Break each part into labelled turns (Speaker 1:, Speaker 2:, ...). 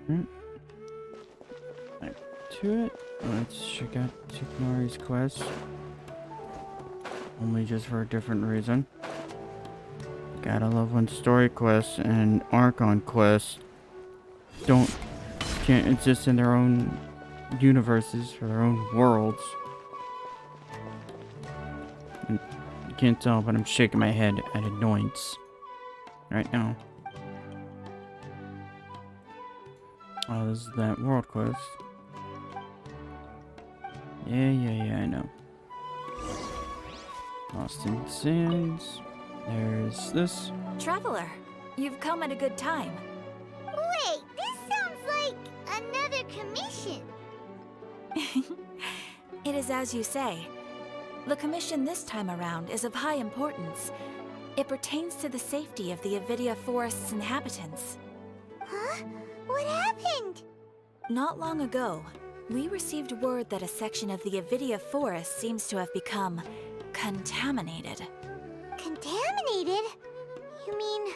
Speaker 1: Right. Back to it. Let's check out Tignari's quest. Only just for a different reason. Gotta love when story quests and Archon quests can't exist in their own universes or their own worlds. And you can't tell, but I'm shaking my head at annoyance right now. Oh, this is that world quest. Yeah, I know. Lost in Sands. There's this.
Speaker 2: Traveler, you've come at a good time.
Speaker 3: Wait, this sounds like another commission.
Speaker 2: It is as you say. The commission this time around is of high importance. It pertains to the safety of the Avidia Forest's inhabitants.
Speaker 3: Huh? What happened?
Speaker 2: Not long ago, we received word that a section of the Avidia Forest seems to have become contaminated.
Speaker 3: Contaminated? You mean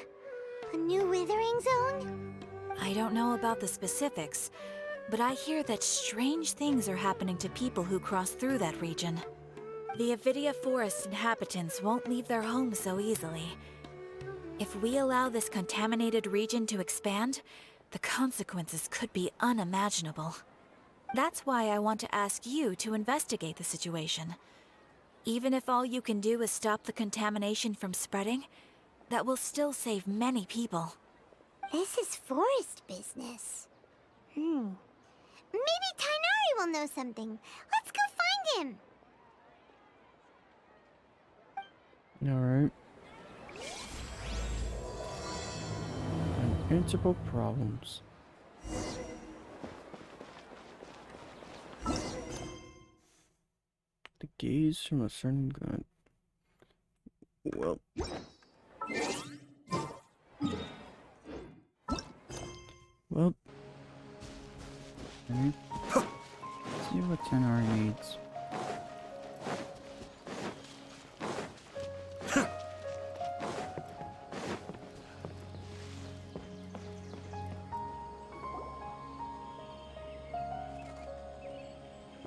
Speaker 3: a new withering zone?
Speaker 2: I don't know about the specifics, but I hear that strange things are happening to people who cross through that region. The Avidia Forest inhabitants won't leave their homes so easily. If we allow this contaminated region to expand, the consequences could be unimaginable. That's why I want to ask you to investigate the situation. Even if all you can do is stop the contamination from spreading, that will still save many people.
Speaker 3: This is forest business. Maybe Tignari will know something. Let's go find him.
Speaker 1: Alright. Unanswerable problems. The gaze from a certain god. Well. Well. Let me see what Tignari needs.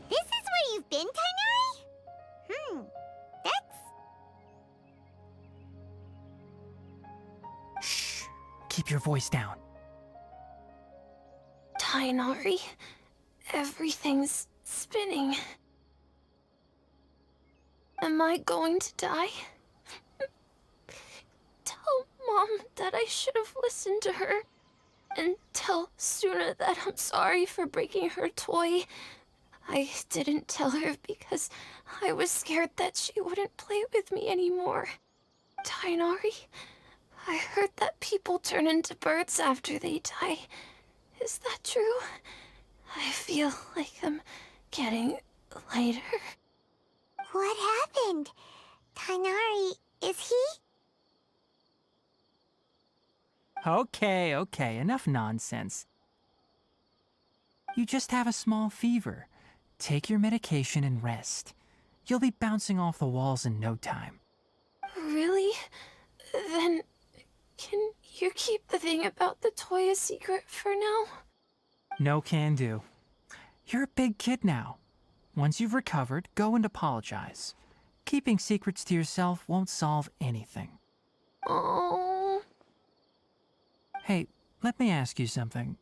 Speaker 3: This is where you've been, Tignari? That's...
Speaker 4: Shh. Keep your voice down.
Speaker 5: Tignari, everything's spinning. Am I going to die? Tell Mom that I should have listened to her. And tell Suna that I'm sorry for breaking her toy. I didn't tell her because I was scared that she wouldn't play with me anymore. Tignari, I heard that people turn into birds after they die. Is that true? I feel like I'm getting lighter.
Speaker 3: What happened? Tignari, is he?
Speaker 4: Okay, enough nonsense. You just have a small fever. Take your medication and rest. You'll be bouncing off the walls in no time.
Speaker 5: Really? Then, can you keep the thing about the toy a secret for now?
Speaker 4: No can do. You're a big kid now. Once you've recovered, go and apologize. Keeping secrets to yourself won't solve anything.
Speaker 5: Oh.
Speaker 4: Hey, let me ask you something.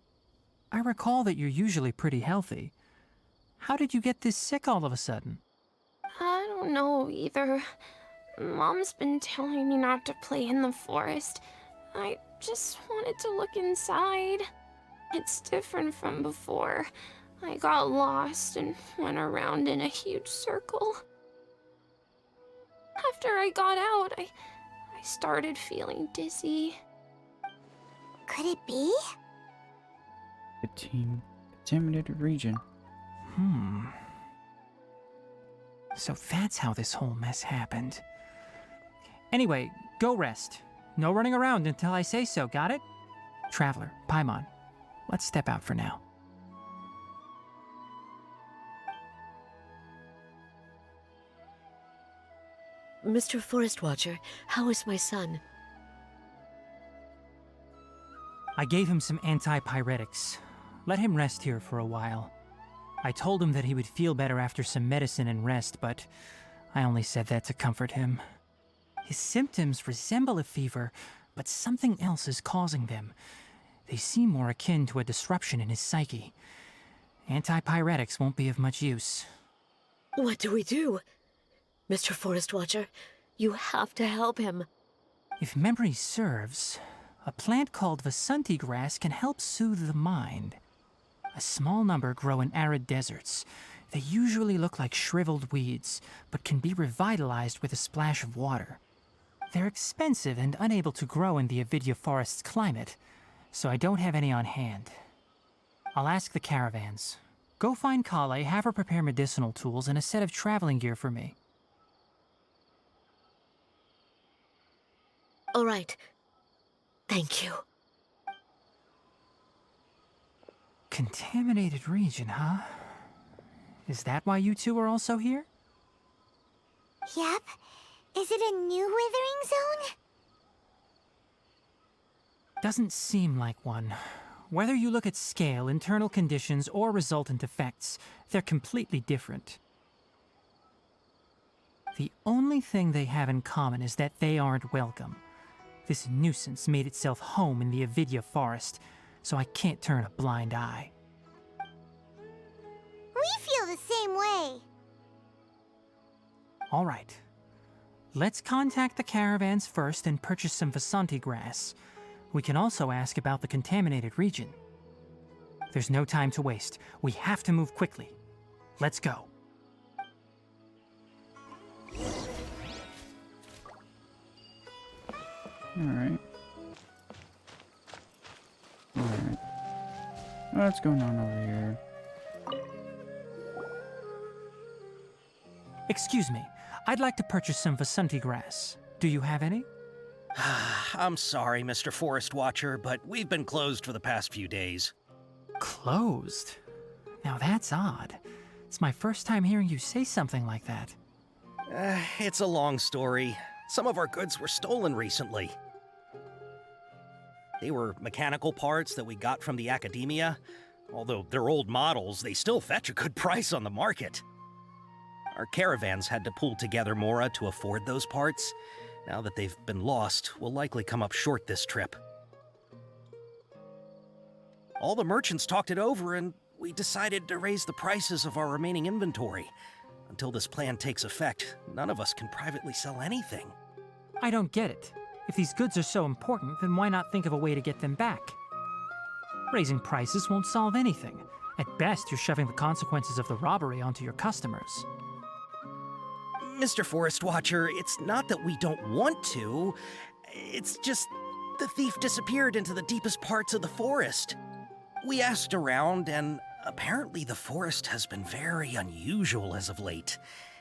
Speaker 4: I recall that you're usually pretty healthy. How did you get this sick all of a sudden?
Speaker 5: I don't know either. Mom's been telling me not to play in the forest. I just wanted to look inside. It's different from before. I got lost and went around in a huge circle. After I got out, I started feeling dizzy.
Speaker 3: Could it be?
Speaker 1: The contaminated region.
Speaker 4: So that's how this whole mess happened. Anyway, go rest. No running around until I say so, got it? Traveler, Paimon, let's step out for now.
Speaker 6: Mr. Forest Watcher, how is my son?
Speaker 4: I gave him some antipyretics. Let him rest here for a while. I told him that he would feel better after some medicine and rest, but I only said that to comfort him. His symptoms resemble a fever, but something else is causing them. They seem more akin to a disruption in his psyche. Antipyretics won't be of much use.
Speaker 6: What do we do? Mr. Forest Watcher, you have to help him.
Speaker 4: If memory serves, a plant called Vasanti grass can help soothe the mind. A small number grow in arid deserts. They usually look like shriveled weeds, but can be revitalized with a splash of water. They're expensive and unable to grow in the Avidya forest's climate, so I don't have any on hand. I'll ask the caravans. Go find Kale, have her prepare medicinal tools and a set of traveling gear for me.
Speaker 6: All right. Thank you.
Speaker 4: Contaminated region, huh? Is that why you two are also here?
Speaker 3: Yep. Is it a new withering zone?
Speaker 4: Doesn't seem like one. Whether you look at scale, internal conditions, or resultant effects, they're completely different. The only thing they have in common is that they aren't welcome. This nuisance made itself home in the Avidya forest, so I can't turn a blind eye.
Speaker 3: We feel the same way.
Speaker 4: All right. Let's contact the caravans first and purchase some Vasanti grass. We can also ask about the contaminated region. There's no time to waste. We have to move quickly. Let's go.
Speaker 1: Alright. Alright. What's going on over here?
Speaker 4: Excuse me. I'd like to purchase some Vasanti grass. Do you have any?
Speaker 7: I'm sorry, Mr. Forest Watcher, but we've been closed for the past few days.
Speaker 4: Closed? Now that's odd. It's my first time hearing you say something like that.
Speaker 7: It's a long story. Some of our goods were stolen recently. They were mechanical parts that we got from the academia. Although they're old models, they still fetch a good price on the market. Our caravans had to pool together Mora to afford those parts. Now that they've been lost, we'll likely come up short this trip. All the merchants talked it over, and we decided to raise the prices of our remaining inventory. Until this plan takes effect, none of us can privately sell anything.
Speaker 4: I don't get it. If these goods are so important, then why not think of a way to get them back? Raising prices won't solve anything. At best, you're shoving the consequences of the robbery onto your customers.
Speaker 7: Mr. Forest Watcher, it's not that we don't want to. It's just the thief disappeared into the deepest parts of the forest. We asked around, and apparently the forest has been very unusual as of late.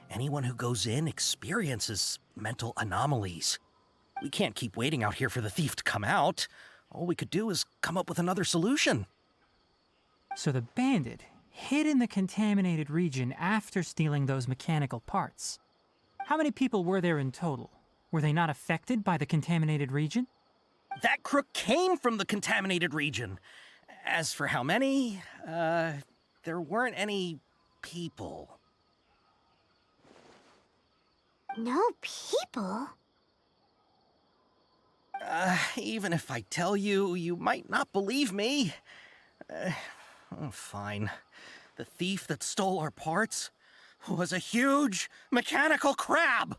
Speaker 7: Anyone who goes in experiences mental anomalies. We can't keep waiting out here for the thief to come out. All we could do is come up with another solution.
Speaker 4: So the bandit hid in the contaminated region after stealing those mechanical parts. How many people were there in total? Were they not affected by the contaminated region?
Speaker 7: That crook came from the contaminated region. As for how many, there weren't any people.
Speaker 3: No people?
Speaker 7: Even if I tell you, you might not believe me. Fine. The thief that stole our parts was a huge mechanical crab.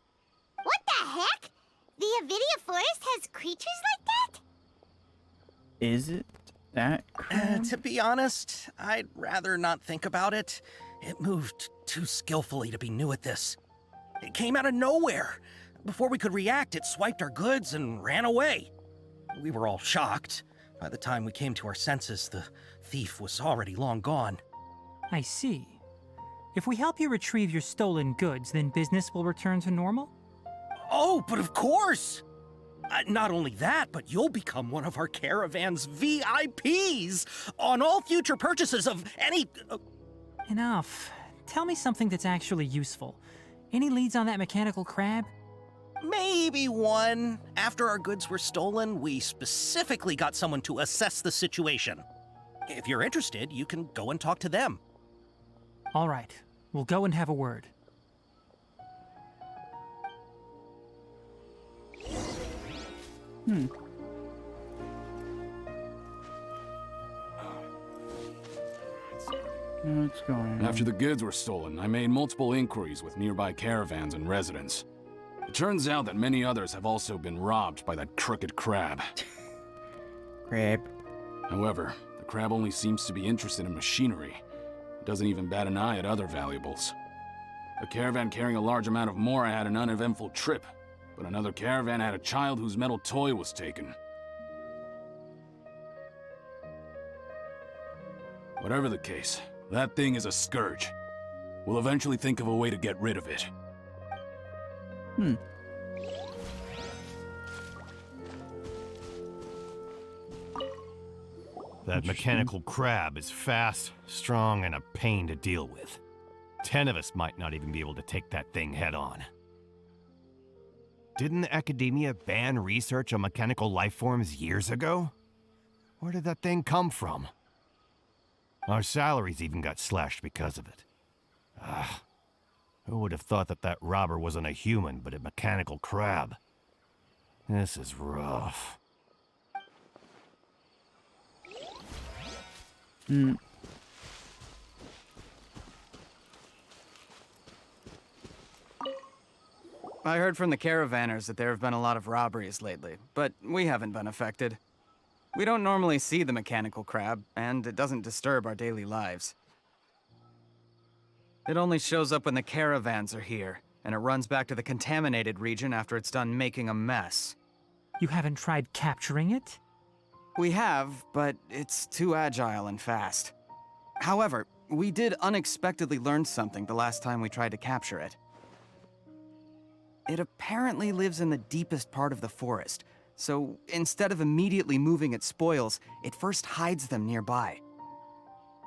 Speaker 3: What the heck? The Avidya forest has creatures like that?
Speaker 1: Is it that crab?
Speaker 7: To be honest, I'd rather not think about it. It moved too skillfully to be new at this. It came out of nowhere. Before we could react, it swiped our goods and ran away. We were all shocked. By the time we came to our senses, the thief was already long gone.
Speaker 4: I see. If we help you retrieve your stolen goods, then business will return to normal?
Speaker 7: Oh, but of course! Not only that, but you'll become one of our caravan's VIPs on all future purchases of any...
Speaker 4: Enough. Tell me something that's actually useful. Any leads on that mechanical crab?
Speaker 7: Maybe one. After our goods were stolen, we specifically got someone to assess the situation. If you're interested, you can go and talk to them.
Speaker 4: All right, we'll go and have a word.
Speaker 1: What's going on?
Speaker 8: After the goods were stolen, I made multiple inquiries with nearby caravans and residents. It turns out that many others have also been robbed by that crooked crab.
Speaker 1: Crab.
Speaker 8: However, the crab only seems to be interested in machinery. It doesn't even bat an eye at other valuables. A caravan carrying a large amount of Mora had an uneventful trip, but another caravan had a child whose metal toy was taken. Whatever the case, that thing is a scourge. We'll eventually think of a way to get rid of it.
Speaker 9: That mechanical crab is fast, strong, and a pain to deal with. 10 of us might not even be able to take that thing head on. Didn't academia ban research on mechanical life forms years ago? Where did that thing come from? Our salaries even got slashed because of it. Who would have thought that that robber wasn't a human, but a mechanical crab? This is rough.
Speaker 10: I heard from the caravanners that there have been a lot of robberies lately, but we haven't been affected. We don't normally see the mechanical crab, and it doesn't disturb our daily lives. It only shows up when the caravans are here, and it runs back to the contaminated region after it's done making a mess.
Speaker 4: You haven't tried capturing it?
Speaker 10: We have, but it's too agile and fast. However, we did unexpectedly learn something the last time we tried to capture it. It apparently lives in the deepest part of the forest, so instead of immediately moving its spoils, it first hides them nearby.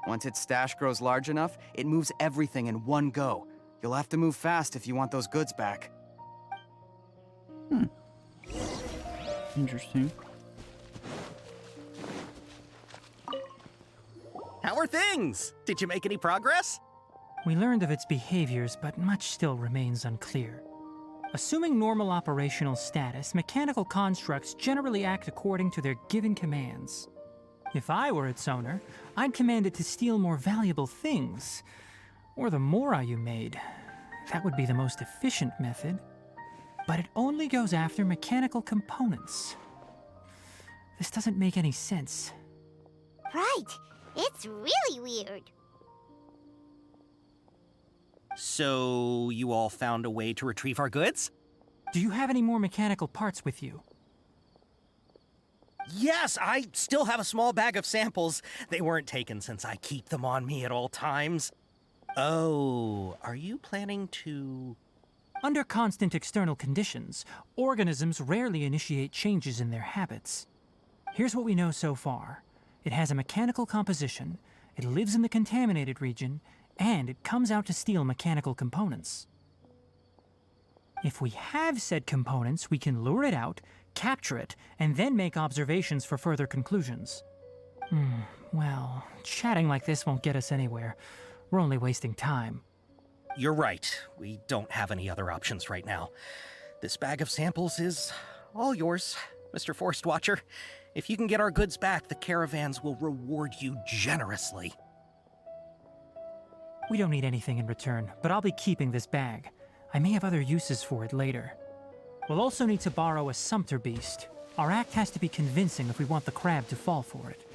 Speaker 10: Once its stash grows large enough, it moves everything in one go. You'll have to move fast if you want those goods back.
Speaker 1: Interesting.
Speaker 7: How are things? Did you make any progress?
Speaker 4: We learned of its behaviors, but much still remains unclear. Assuming normal operational status, mechanical constructs generally act according to their given commands. If I were its owner, I'd command it to steal more valuable things. Or the Mora you made. That would be the most efficient method. But it only goes after mechanical components. This doesn't make any sense.
Speaker 3: Right. It's really weird.
Speaker 7: So, you all found a way to retrieve our goods?
Speaker 4: Do you have any more mechanical parts with you?
Speaker 7: Yes, I still have a small bag of samples. They weren't taken since I keep them on me at all times. Oh, are you planning to...
Speaker 4: Under constant external conditions, organisms rarely initiate changes in their habits. Here's what we know so far. It has a mechanical composition, it lives in the contaminated region, and it comes out to steal mechanical components. If we have said components, we can lure it out, capture it, and then make observations for further conclusions. Well, chatting like this won't get us anywhere. We're only wasting time.
Speaker 7: You're right. We don't have any other options right now. This bag of samples is all yours, Mr. Forest Watcher. If you can get our goods back, the caravans will reward you generously.
Speaker 4: We don't need anything in return, but I'll be keeping this bag. I may have other uses for it later. We'll also need to borrow a sumpter beast. Our act has to be convincing if we want the crab to fall for it.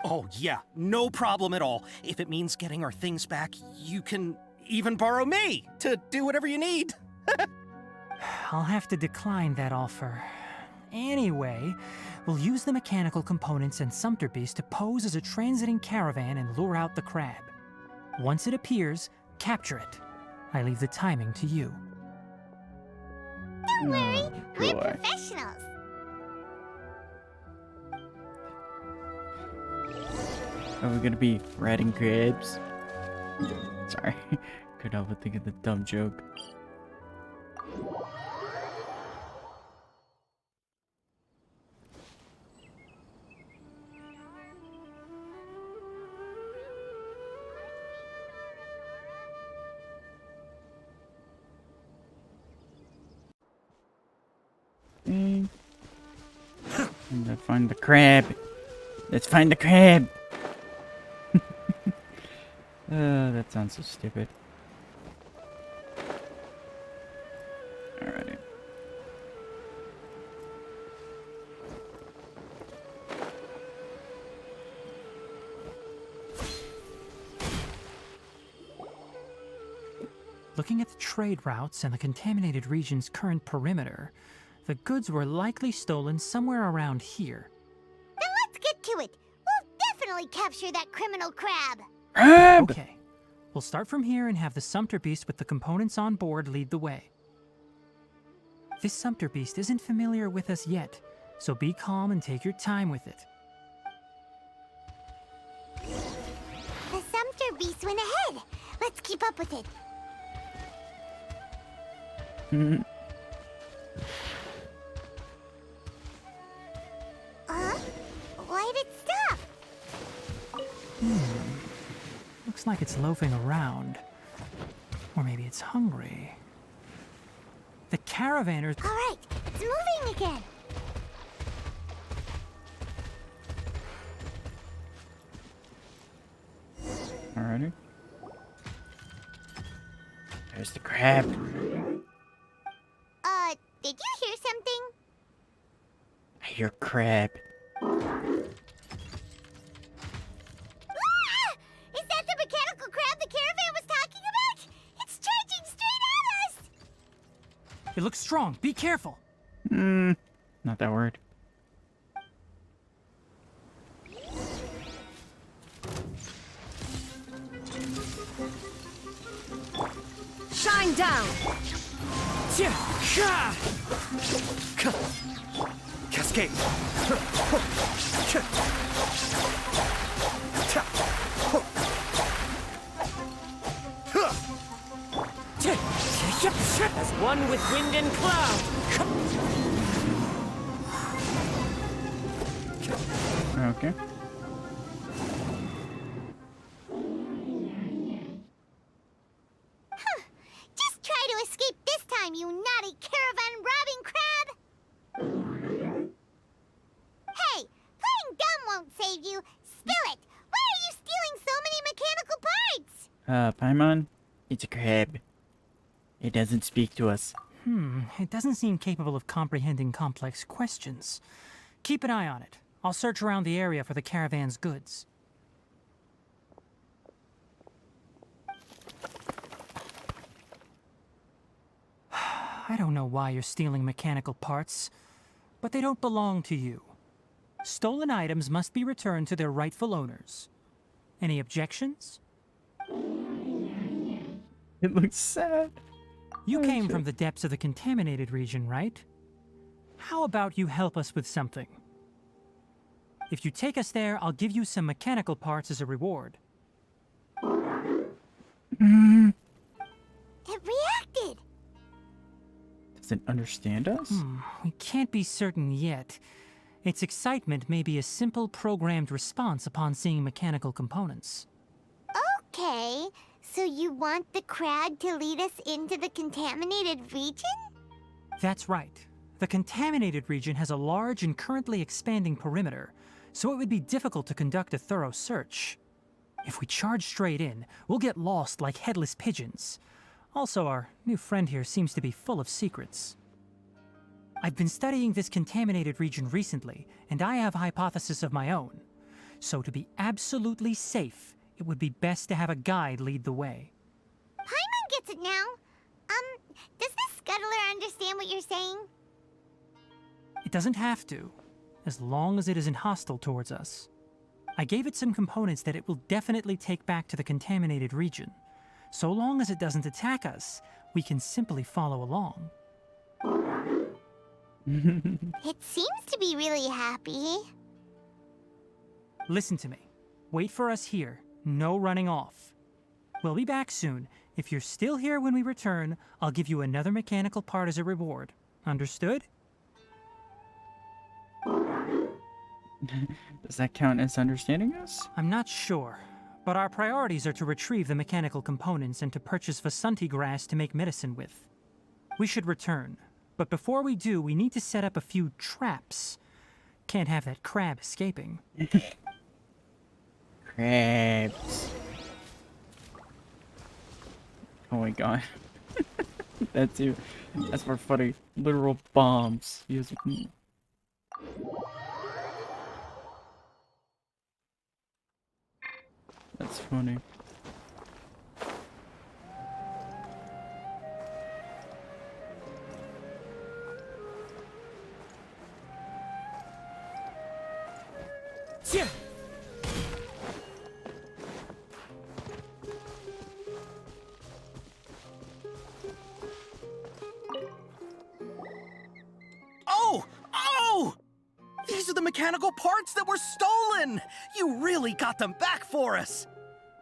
Speaker 7: Oh yeah, no problem at all. If it means getting our things back, you can even borrow me to do whatever you need.
Speaker 4: I'll have to decline that offer. Anyway, we'll use the mechanical components and sumpter beast to pose as a transiting caravan and lure out the crab. Once it appears, capture it. I leave the timing to you.
Speaker 3: Don't worry, we're
Speaker 1: joy.
Speaker 3: professionals.
Speaker 1: Are we gonna be riding crabs? Sorry. Couldn't help but think of the dumb joke. Let's find the crab. Let's find the crab. That sounds so stupid. Alrighty.
Speaker 4: Looking at the trade routes and the contaminated region's current perimeter, the goods were likely stolen somewhere around here.
Speaker 3: Then let's get to it. We'll definitely capture that criminal crab.
Speaker 1: Crab!
Speaker 4: Okay, we'll start from here and have the Sumpter Beast with the components on board lead the way. This Sumpter Beast isn't familiar with us yet, so be calm and take your time with it.
Speaker 3: The Sumpter Beast went ahead. Let's keep up with it. Why'd it stop?
Speaker 4: Looks like it's loafing around. Or maybe it's hungry. The caravanners...
Speaker 3: All right, it's moving again.
Speaker 1: Alrighty. There's the crab.
Speaker 3: Did you hear something?
Speaker 1: I hear crab.
Speaker 3: Ah! Is that the mechanical crab the caravan was talking about? It's charging straight at us!
Speaker 4: It looks strong. Be careful.
Speaker 1: Not that word.
Speaker 6: Shine down!
Speaker 7: Cascade.
Speaker 6: As one with wind and cloud!
Speaker 1: Okay.
Speaker 3: Just try to escape this time, you naughty caravan robbing crab! Hey, playing dumb won't save you. Spill it! Why are you stealing so many mechanical parts?
Speaker 1: Paimon, it's a crab. It doesn't speak to us.
Speaker 4: It doesn't seem capable of comprehending complex questions. Keep an eye on it. I'll search around the area for the caravan's goods. I don't know why you're stealing mechanical parts, but they don't belong to you. Stolen items must be returned to their rightful owners. Any objections?
Speaker 1: It looks sad.
Speaker 4: You came from the depths of the contaminated region, right? How about you help us with something? If you take us there, I'll give you some mechanical parts as a reward.
Speaker 3: It reacted!
Speaker 1: Does it understand us?
Speaker 4: We can't be certain yet. Its excitement may be a simple programmed response upon seeing mechanical components.
Speaker 3: Okay, so you want the crab to lead us into the contaminated region?
Speaker 4: That's right. The contaminated region has a large and currently expanding perimeter, so it would be difficult to conduct a thorough search. If we charge straight in, we'll get lost like headless pigeons. Also, our new friend here seems to be full of secrets. I've been studying this contaminated region recently, and I have a hypothesis of my own. So to be absolutely safe, it would be best to have a guide lead the way.
Speaker 3: Paimon gets it now. Does this scuttler understand what you're saying?
Speaker 4: It doesn't have to, as long as it isn't hostile towards us. I gave it some components that it will definitely take back to the contaminated region. So long as it doesn't attack us, we can simply follow along.
Speaker 3: It seems to be really happy.
Speaker 4: Listen to me. Wait for us here. No running off. We'll be back soon. If you're still here when we return, I'll give you another mechanical part as a reward. Understood?
Speaker 1: Does that count as understanding us?
Speaker 4: I'm not sure, but our priorities are to retrieve the mechanical components and to purchase Vasanti grass to make medicine with. We should return, but before we do, we need to set up a few traps. Can't have that crab escaping.
Speaker 1: Crabs. Oh my god. That's you. That's for funny. Literal bombs. Use. That's funny.
Speaker 4: Yeah.
Speaker 7: Oh! Oh! These are the mechanical parts that were stolen! You really got them back for us!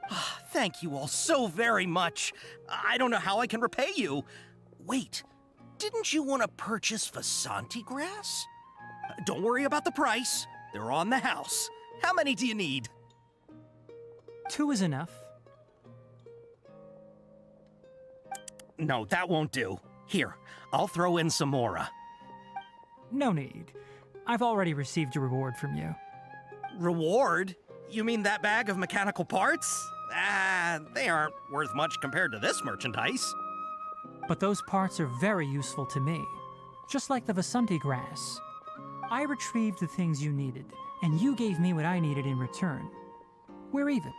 Speaker 7: Ah, thank you all so very much. I don't know how I can repay you. Wait, didn't you want to purchase Vasanti grass? Don't worry about the price. They're on the house. How many do you need?
Speaker 4: 2 is enough.
Speaker 7: No, that won't do. Here, I'll throw in some more.
Speaker 4: No need. I've already received a reward from you.
Speaker 7: Reward? You mean that bag of mechanical parts? They aren't worth much compared to this merchandise.
Speaker 4: But those parts are very useful to me. Just like the Vasanti grass. I retrieved the things you needed, and you gave me what I needed in return. We're even.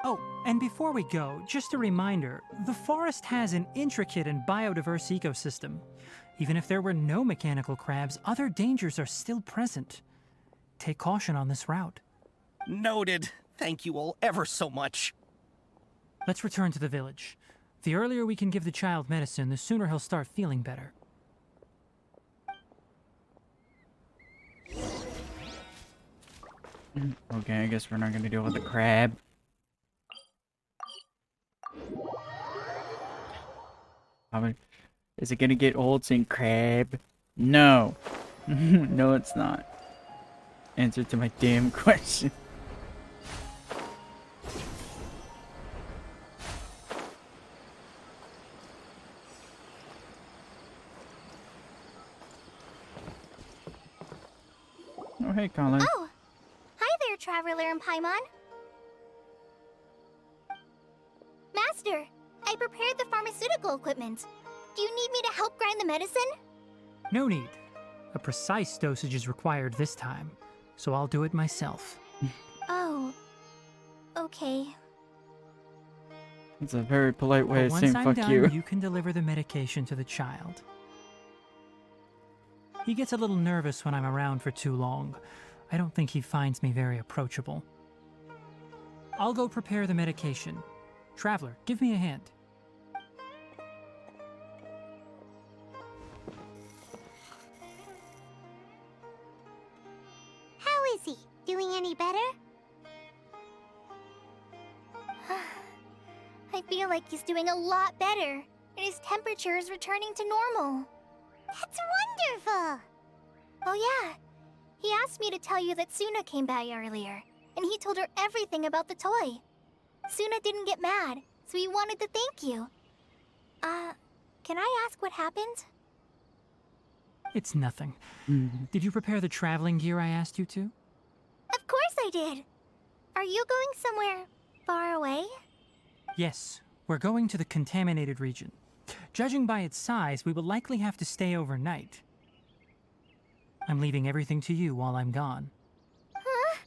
Speaker 4: Oh, and before we go, just a reminder, the forest has an intricate and biodiverse ecosystem. Even if there were no mechanical crabs, other dangers are still present. Take caution on this route.
Speaker 7: Noted. Thank you all ever so much.
Speaker 4: Let's return to the village. The earlier we can give the child medicine, the sooner he'll start feeling better.
Speaker 1: Okay, I guess we're not gonna deal with the crab. Is it gonna get old saying crab? No. No, it's not. Answer to my damn question. Oh, hey, Colin.
Speaker 3: Oh! Hi there, Traveler and Paimon. Master, I prepared the pharmaceutical equipment. Do you need me to help grind the medicine?
Speaker 4: No need. A precise dosage is required this time, so I'll do it myself.
Speaker 3: Oh. Okay.
Speaker 1: It's a very polite way
Speaker 4: But
Speaker 1: of
Speaker 4: once
Speaker 1: saying
Speaker 4: I'm
Speaker 1: fuck
Speaker 4: done,
Speaker 1: you.
Speaker 4: you can deliver the medication to the child. He gets a little nervous when I'm around for too long. I don't think he finds me very approachable. I'll go prepare the medication. Traveler, give me a hand.
Speaker 3: How is he? Doing any better? I feel like he's doing a lot better, and his temperature is returning to normal. That's wonderful! Oh yeah, he asked me to tell you that Suna came by earlier, and he told her everything about the toy. Suna didn't get mad, so he wanted to thank you. Can I ask what happened?
Speaker 4: It's nothing. Did you prepare the traveling gear I asked you to?
Speaker 3: Of course I did! Are you going somewhere far away?
Speaker 4: Yes, we're going to the contaminated region. Judging by its size, we will likely have to stay overnight. I'm leaving everything to you while I'm gone.
Speaker 3: Huh?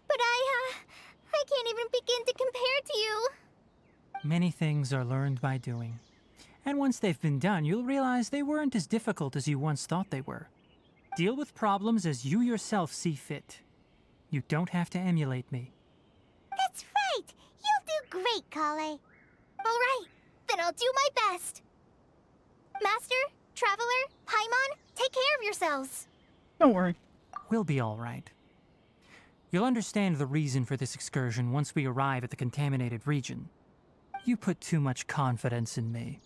Speaker 3: But I can't even begin to compare to you.
Speaker 4: Many things are learned by doing. And once they've been done, you'll realize they weren't as difficult as you once thought they were. Deal with problems as you yourself see fit. You don't have to emulate me.
Speaker 3: That's right! You'll do great, Kale. Alright, then I'll do my best. Master, Traveler, Paimon, take care of yourselves.
Speaker 1: Don't worry.
Speaker 4: We'll be all right. You'll understand the reason for this excursion once we arrive at the contaminated region. You put too much confidence in me.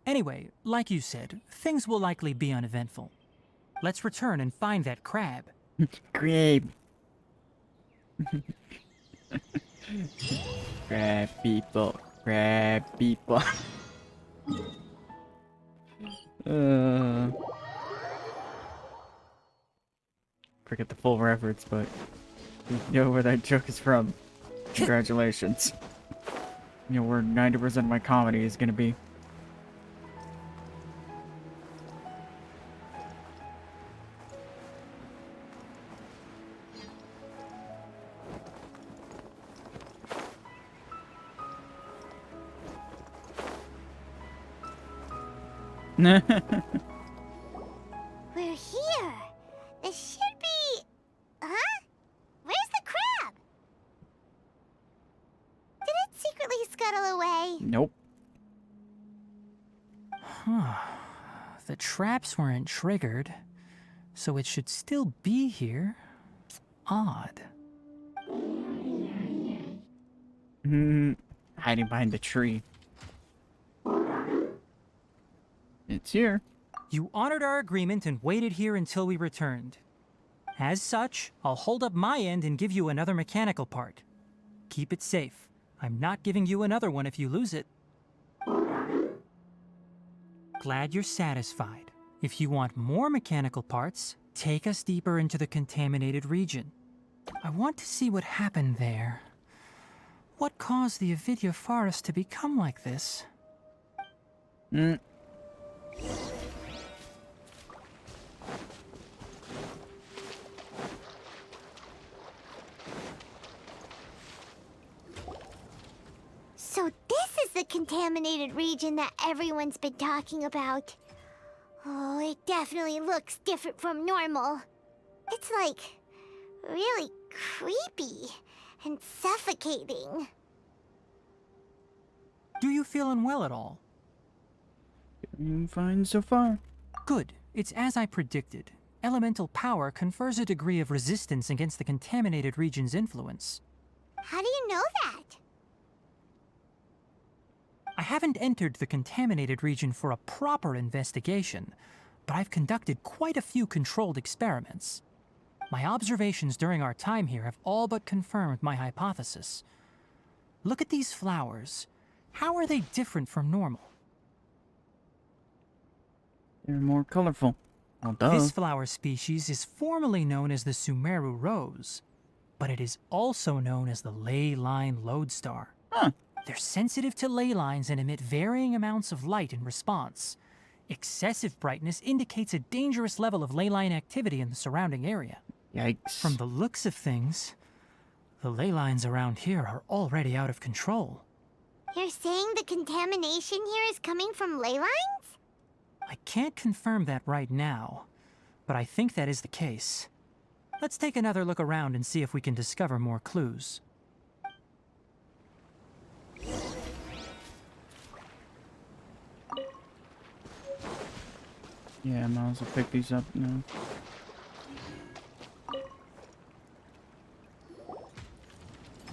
Speaker 4: Anyway, like you said, things will likely be uneventful. Let's return and find that crab.
Speaker 1: Crab. Crab people. Crab people. forget the full reference, but you know where that joke is from. Congratulations. You know where 90% of my comedy is gonna be.
Speaker 3: We're here. This should be... Huh? Where's the crab? Did it secretly scuttle away?
Speaker 1: Nope.
Speaker 4: Huh. The traps weren't triggered, so it should still be here. Odd.
Speaker 1: Hiding behind the tree. It's here.
Speaker 4: You honored our agreement and waited here until we returned. As such, I'll hold up my end and give you another mechanical part. Keep it safe. I'm not giving you another one if you lose it. Glad you're satisfied. If you want more mechanical parts, take us deeper into the contaminated region. I want to see what happened there. What caused the Avidya forest to become like this?
Speaker 3: So this is the contaminated region that everyone's been talking about. Oh, it definitely looks different from normal. It's like really creepy and suffocating.
Speaker 4: Do you feel unwell at all?
Speaker 1: Fine so far.
Speaker 4: Good. It's as I predicted. Elemental power confers a degree of resistance against the contaminated region's influence.
Speaker 3: How do you know that?
Speaker 4: I haven't entered the contaminated region for a proper investigation, but I've conducted quite a few controlled experiments. My observations during our time here have all but confirmed my hypothesis. Look at these flowers. How are they different from normal?
Speaker 1: They're more colorful. Well, duh.
Speaker 4: This flower species is formally known as the Sumeru rose, but it is also known as the ley line lodestar.
Speaker 1: Huh.
Speaker 4: They're sensitive to ley lines and emit varying amounts of light in response. Excessive brightness indicates a dangerous level of ley line activity in the surrounding area.
Speaker 1: Yikes.
Speaker 4: From the looks of things, the ley lines around here are already out of control.
Speaker 3: You're saying the contamination here is coming from ley lines?
Speaker 4: I can't confirm that right now, but I think that is the case. Let's take another look around and see if we can discover more clues.
Speaker 1: Yeah, I might as well pick these up now.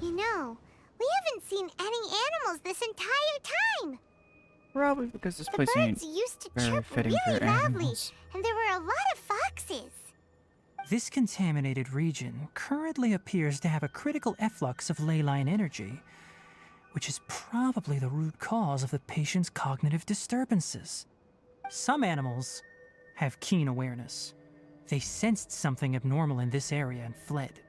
Speaker 3: You know, we haven't seen any animals this entire time.
Speaker 1: Probably because this
Speaker 3: The
Speaker 1: place ain't
Speaker 3: birds used to
Speaker 1: very
Speaker 3: chirp
Speaker 1: fitting
Speaker 3: really
Speaker 1: for
Speaker 3: loudly,
Speaker 1: animals.
Speaker 3: and there were a lot of foxes.
Speaker 4: This contaminated region currently appears to have a critical efflux of ley line energy, which is probably the root cause of the patient's cognitive disturbances. Some animals have keen awareness. They sensed something abnormal in this area and fled.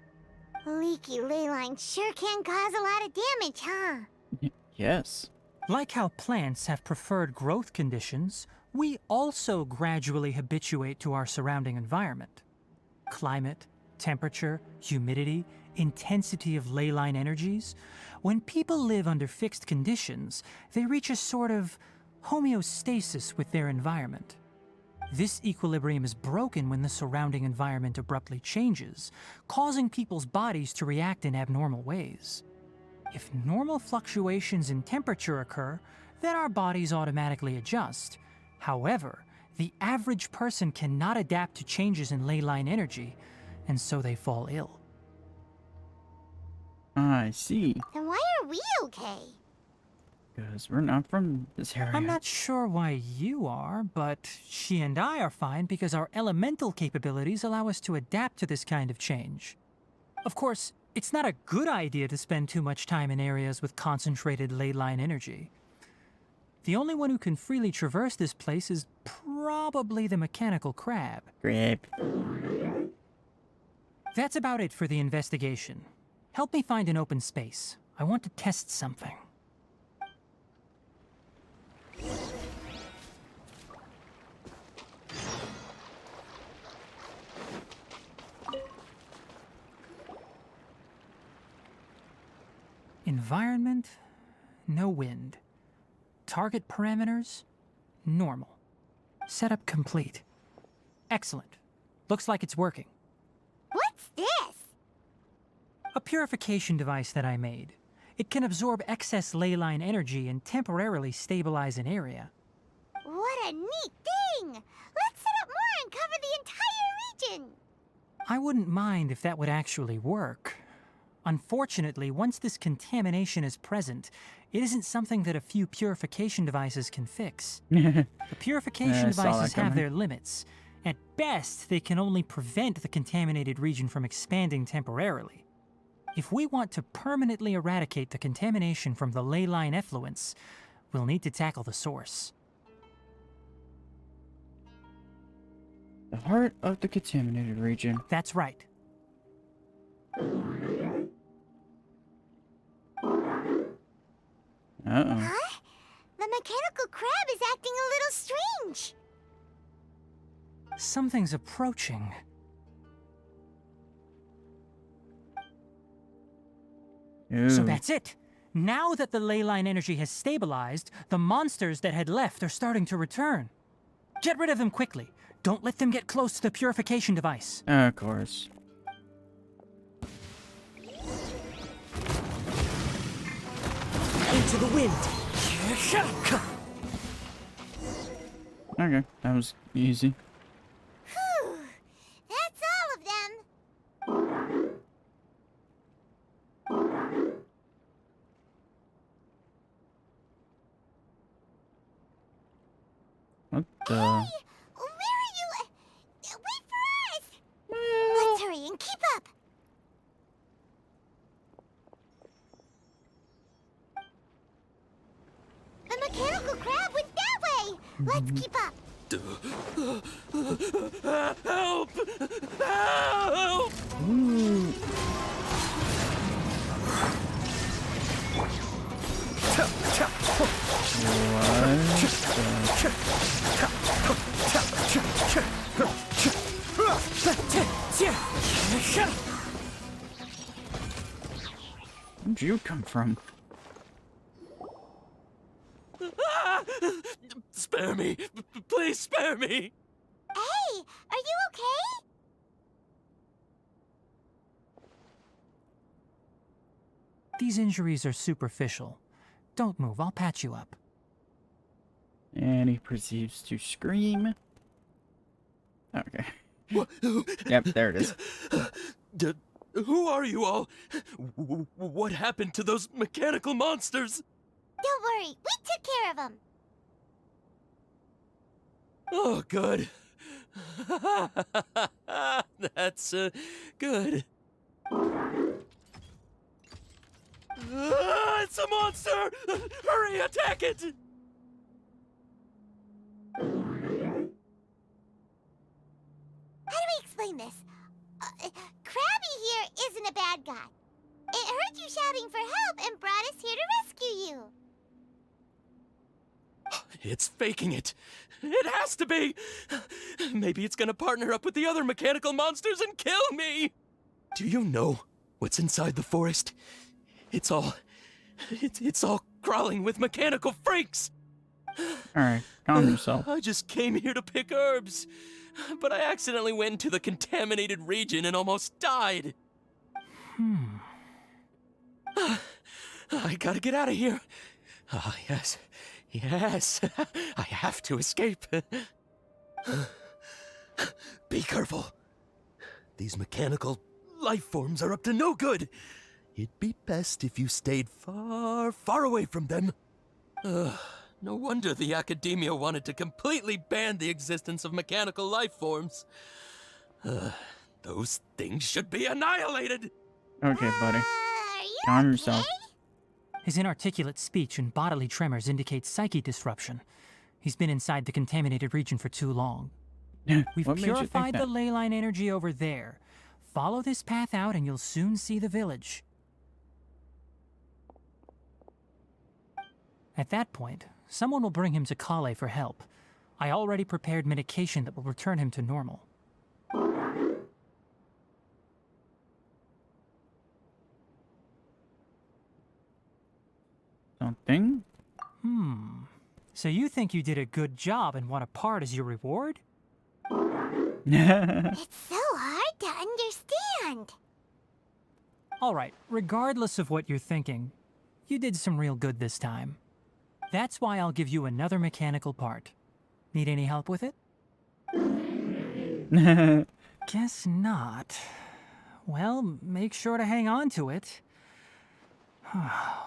Speaker 3: Leaky ley lines sure can cause a lot of damage, huh?
Speaker 1: Yes.
Speaker 4: Like how plants have preferred growth conditions, we also gradually habituate to our surrounding environment. Climate, temperature, humidity, intensity of ley line energies. When people live under fixed conditions, they reach a sort of homeostasis with their environment. This equilibrium is broken when the surrounding environment abruptly changes, causing people's bodies to react in abnormal ways. If normal fluctuations in temperature occur, then our bodies automatically adjust. However, the average person cannot adapt to changes in ley line energy, and so they fall ill.
Speaker 1: I see.
Speaker 3: Then why are we okay?
Speaker 1: Because we're not from this area.
Speaker 4: I'm not sure why you are, but she and I are fine because our elemental capabilities allow us to adapt to this kind of change. Of course, it's not a good idea to spend too much time in areas with concentrated ley line energy. The only one who can freely traverse this place is probably the mechanical crab.
Speaker 1: Crab.
Speaker 4: That's about it for the investigation. Help me find an open space. I want to test something. Environment, no wind. Target parameters, normal. Setup complete. Excellent. Looks like it's working.
Speaker 3: What's this?
Speaker 4: A purification device that I made. It can absorb excess ley line energy and temporarily stabilize an area.
Speaker 3: What a neat thing! Let's set up more and cover the entire region!
Speaker 4: I wouldn't mind if that would actually work. Unfortunately, once this contamination is present, it isn't something that a few purification devices can fix. The purification
Speaker 1: I saw that
Speaker 4: devices have
Speaker 1: coming.
Speaker 4: their limits. At best, they can only prevent the contaminated region from expanding temporarily. If we want to permanently eradicate the contamination from the ley line effluents, we'll need to tackle the source.
Speaker 1: The heart of the contaminated region.
Speaker 4: That's right.
Speaker 1: Uh-oh.
Speaker 3: Huh? The mechanical crab is acting a little strange.
Speaker 4: Something's approaching.
Speaker 1: Ooh.
Speaker 4: So that's it. Now that the ley line energy has stabilized, the monsters that had left are starting to return. Get rid of them quickly. Don't let them get close to the purification device.
Speaker 1: Of course.
Speaker 6: Into the wind.
Speaker 1: Okay, that was easy.
Speaker 3: Whew. That's all of them.
Speaker 1: What the?
Speaker 3: Where are you? Wait for us! Let's hurry and keep up. The mechanical crab went that way. Let's keep up.
Speaker 7: Help! Help!
Speaker 1: Ooh. Where'd you come from?
Speaker 7: Spare me! Please spare me!
Speaker 3: Hey, are you okay?
Speaker 4: These injuries are superficial. Don't move, I'll patch you up.
Speaker 1: And he proceeds to scream. Okay. Yep, there it is.
Speaker 7: Who are you all? What happened to those mechanical monsters?
Speaker 3: Don't worry, we took care of them.
Speaker 7: Oh, good. That's good. It's a monster! Hurry, attack it!
Speaker 3: How do we explain this? Krabby here isn't a bad guy. It heard you shouting for help and brought us here to rescue you.
Speaker 7: It's faking it. It has to be. Maybe it's gonna partner up with the other mechanical monsters and kill me. Do you know what's inside the forest? It's all crawling with mechanical freaks.
Speaker 1: Alright, calm yourself.
Speaker 7: I just came here to pick herbs, but I accidentally went into the contaminated region and almost died. I gotta get out of here. Ah, yes. Yes. I have to escape. Be careful. These mechanical life forms are up to no good. It'd be best if you stayed far, far away from them. No wonder the academia wanted to completely ban the existence of mechanical life forms. Those things should be annihilated.
Speaker 1: Okay, buddy.
Speaker 3: Are you
Speaker 1: Calm
Speaker 3: okay?
Speaker 1: yourself.
Speaker 4: His inarticulate speech and bodily tremors indicate psyche disruption. He's been inside the contaminated region for too long. We've
Speaker 1: What made you think
Speaker 4: purified the
Speaker 1: that?
Speaker 4: ley line energy over there. follow this path out and you'll soon see the village. At that point, someone will bring him to Kale for help. I already prepared medication that will return him to normal.
Speaker 1: Something?
Speaker 4: So you think you did a good job and want a part as your reward?
Speaker 3: It's so hard to understand.
Speaker 4: Alright, regardless of what you're thinking, you did some real good this time. That's why I'll give you another mechanical part. Need any help with it? Guess not. Well, make sure to hang on to it.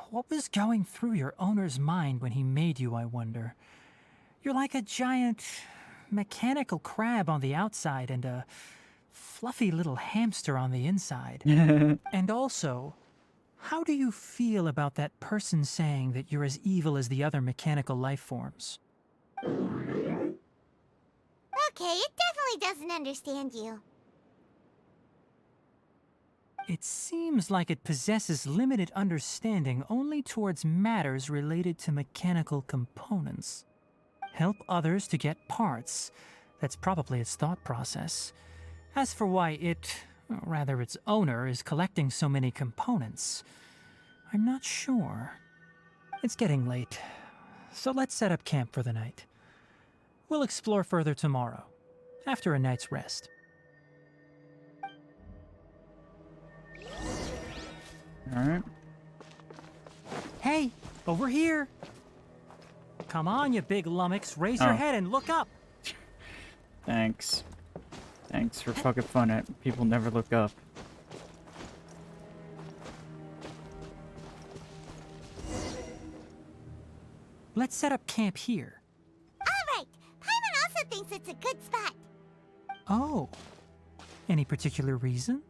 Speaker 4: What was going through your owner's mind when he made you, I wonder? You're like a giant mechanical crab on the outside and a fluffy little hamster on the inside. And also, how do you feel about that person saying that you're as evil as the other mechanical life forms?
Speaker 3: Okay, it definitely doesn't understand you.
Speaker 4: It seems like it possesses limited understanding only towards matters related to mechanical components. Help others to get parts. That's probably its thought process. As for why it, or rather its owner, is collecting so many components, I'm not sure. It's getting late, so let's set up camp for the night. We'll explore further tomorrow, after a night's rest.
Speaker 1: Alright.
Speaker 4: Hey, over here! Come on, you big lummox, raise your head and look up!
Speaker 1: Thanks. Thanks for poking fun at people never look up.
Speaker 4: Let's set up camp here.
Speaker 3: Alright, Paimon also thinks it's a good spot.
Speaker 4: Oh. Any particular reason?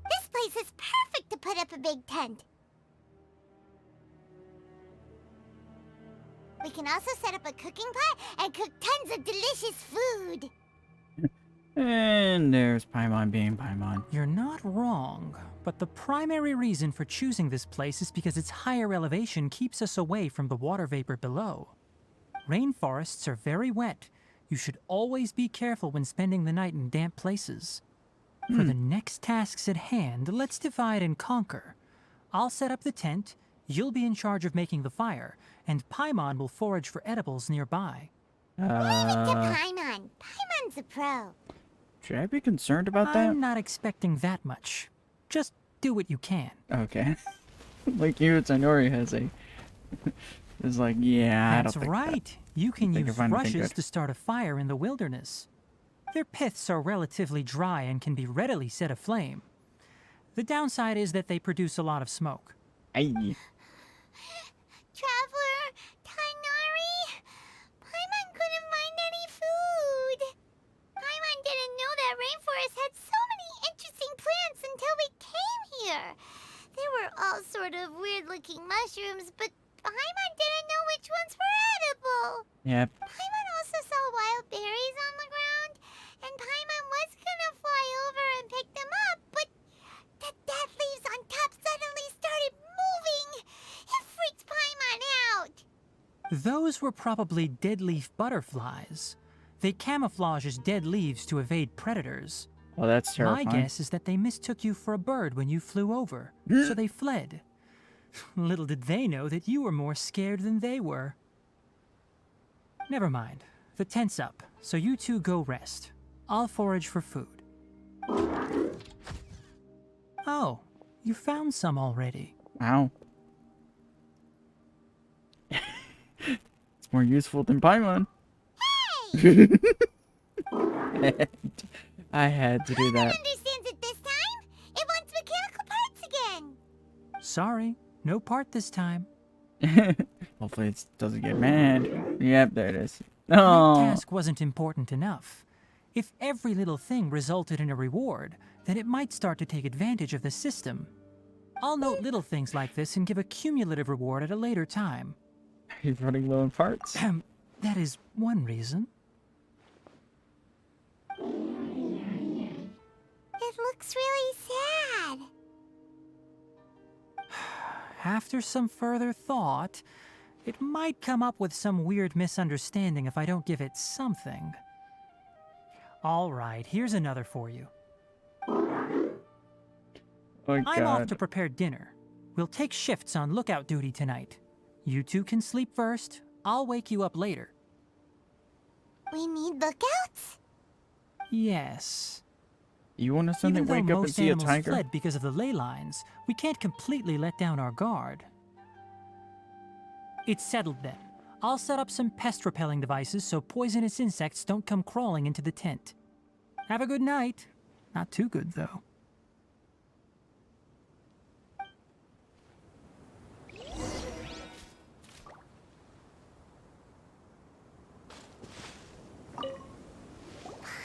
Speaker 3: This place is perfect to put up a big tent. We can also set up a cooking pot and cook tons of delicious food.
Speaker 1: And there's Paimon being Paimon.
Speaker 4: You're not wrong, but the primary reason for choosing this place is because its higher elevation keeps us away from the water vapor below. Rainforests are very wet. You should always be careful when spending the night in damp places. For the next tasks at hand, let's divide and conquer. I'll set up the tent, you'll be in charge of making the fire, and Paimon will forage for edibles nearby.
Speaker 3: Leave it to Paimon. Paimon's a pro.
Speaker 1: Should I be concerned about that?
Speaker 4: I'm not expecting that much. Just do what you can.
Speaker 1: Okay. Like you, Tignari has a... It's like, yeah, I don't
Speaker 4: That's
Speaker 1: think
Speaker 4: right. You can
Speaker 1: think
Speaker 4: use
Speaker 1: of anything
Speaker 4: rushes
Speaker 1: good.
Speaker 4: to start a fire in the wilderness. Their piths are relatively dry and can be readily set aflame. The downside is that they produce a lot of smoke.
Speaker 1: Ay.
Speaker 3: Traveler, Tignari, Paimon couldn't find any food. Paimon didn't know that rainforest had so many interesting plants until we came here. They were all sort of weird-looking mushrooms, but Paimon didn't know which ones were edible.
Speaker 1: Yep.
Speaker 3: Paimon also saw wild berries on the ground, and Paimon was gonna fly over and pick them up, but the dead leaves on top suddenly started moving. It freaked Paimon out.
Speaker 4: Those were probably dead leaf butterflies. They camouflage as dead leaves to evade predators.
Speaker 1: Well, that's terrifying.
Speaker 4: My guess is that they mistook you for a bird when you flew over, so they fled. Little did they know that you were more scared than they were. Never mind. The tent's up, so you two go rest. I'll forage for food. Oh, you found some already.
Speaker 1: Wow. It's more useful than Paimon.
Speaker 3: Hey!
Speaker 1: I had to do
Speaker 3: Paimon
Speaker 1: that.
Speaker 3: understands it this time. It wants mechanical parts again.
Speaker 4: Sorry, no part this time.
Speaker 1: Hopefully it doesn't get mad. Yep, there it is.
Speaker 4: That
Speaker 1: Oh.
Speaker 4: task wasn't important enough. If every little thing resulted in a reward, then it might start to take advantage of the system. I'll note little things like this and give a cumulative reward at a later time.
Speaker 1: He's running low in parts.
Speaker 4: That is one reason.
Speaker 3: It looks looks really sad.
Speaker 4: After some further thought, it might come up with some weird misunderstanding if I don't give it something. All right, here's another for you.
Speaker 1: Oh my
Speaker 4: I'm off
Speaker 1: god.
Speaker 4: to prepare dinner. We'll take shifts on lookout duty tonight. You two can sleep first. I'll wake you up later.
Speaker 3: We need lookouts?
Speaker 4: Yes.
Speaker 1: You want to suddenly
Speaker 4: Even though
Speaker 1: wake up and
Speaker 4: most
Speaker 1: see a
Speaker 4: animals
Speaker 1: tiger?
Speaker 4: fled because of the ley lines, we can't completely let down our guard. It's settled then. I'll set up some pest-repelling devices so poisonous insects don't come crawling into the tent. Have a good night. Not too good, though.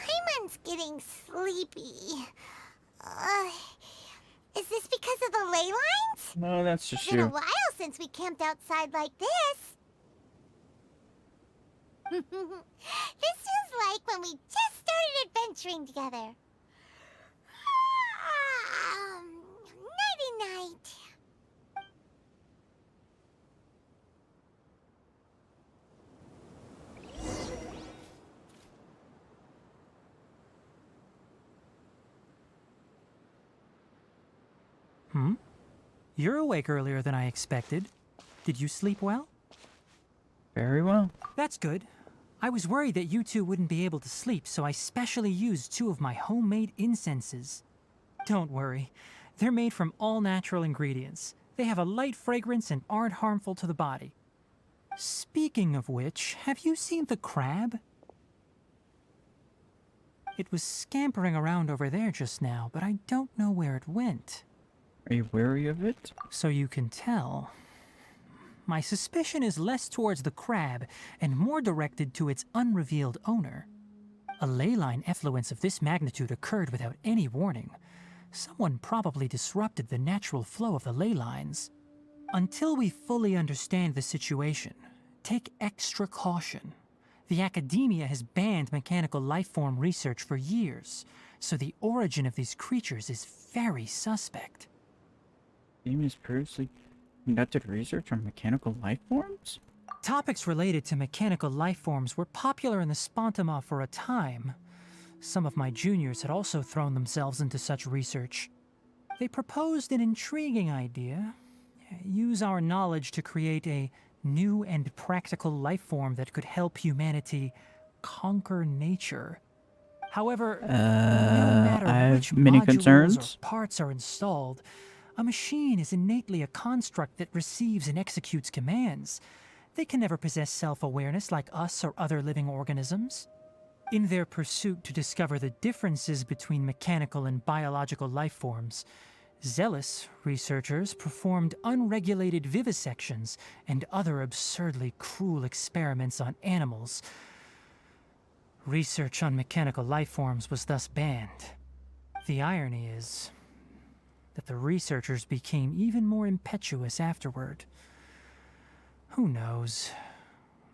Speaker 3: Paimon's getting sleepy. Is this because of the ley lines?
Speaker 1: No, that's
Speaker 3: It's
Speaker 1: just
Speaker 3: been a
Speaker 1: you.
Speaker 3: while since we camped outside like this. This is like when we just started adventuring together. Nighty-night.
Speaker 4: You're awake earlier than I expected. Did you sleep well?
Speaker 1: Very well.
Speaker 4: That's good. I was worried that you two wouldn't be able to sleep, so I specially used 2 of my homemade incenses. Don't worry. They're made from all natural ingredients. They have a light fragrance and aren't harmful to the body. Speaking of which, have you seen the crab? It was scampering around over there just now, but I don't know where it went.
Speaker 1: Are you wary of it?
Speaker 4: So you can tell. My suspicion is less towards the crab and more directed to its unrevealed owner. A ley line effluence of this magnitude occurred without any warning. Someone probably disrupted the natural flow of the ley lines. Until we fully understand the situation, take extra caution. The academia has banned mechanical lifeform research for years, so the origin of these creatures is very suspect.
Speaker 1: Team has previously conducted research on mechanical life forms?
Speaker 4: Topics related to mechanical lifeforms were popular in the Spontama for a time. Some of my juniors had also thrown themselves into such research. They proposed an intriguing idea. Use our knowledge to create a new and practical lifeform that could help humanity conquer nature. However, no matter
Speaker 1: I have
Speaker 4: which
Speaker 1: many
Speaker 4: modules
Speaker 1: concerns.
Speaker 4: or parts are installed, a machine is innately a construct that receives and executes commands. They can never possess self-awareness like us or other living organisms. In their pursuit to discover the differences between mechanical and biological life forms, zealous researchers performed unregulated vivisections and other absurdly cruel experiments on animals. Research on mechanical life forms was thus banned. The irony is that the researchers became even more impetuous afterward. Who knows?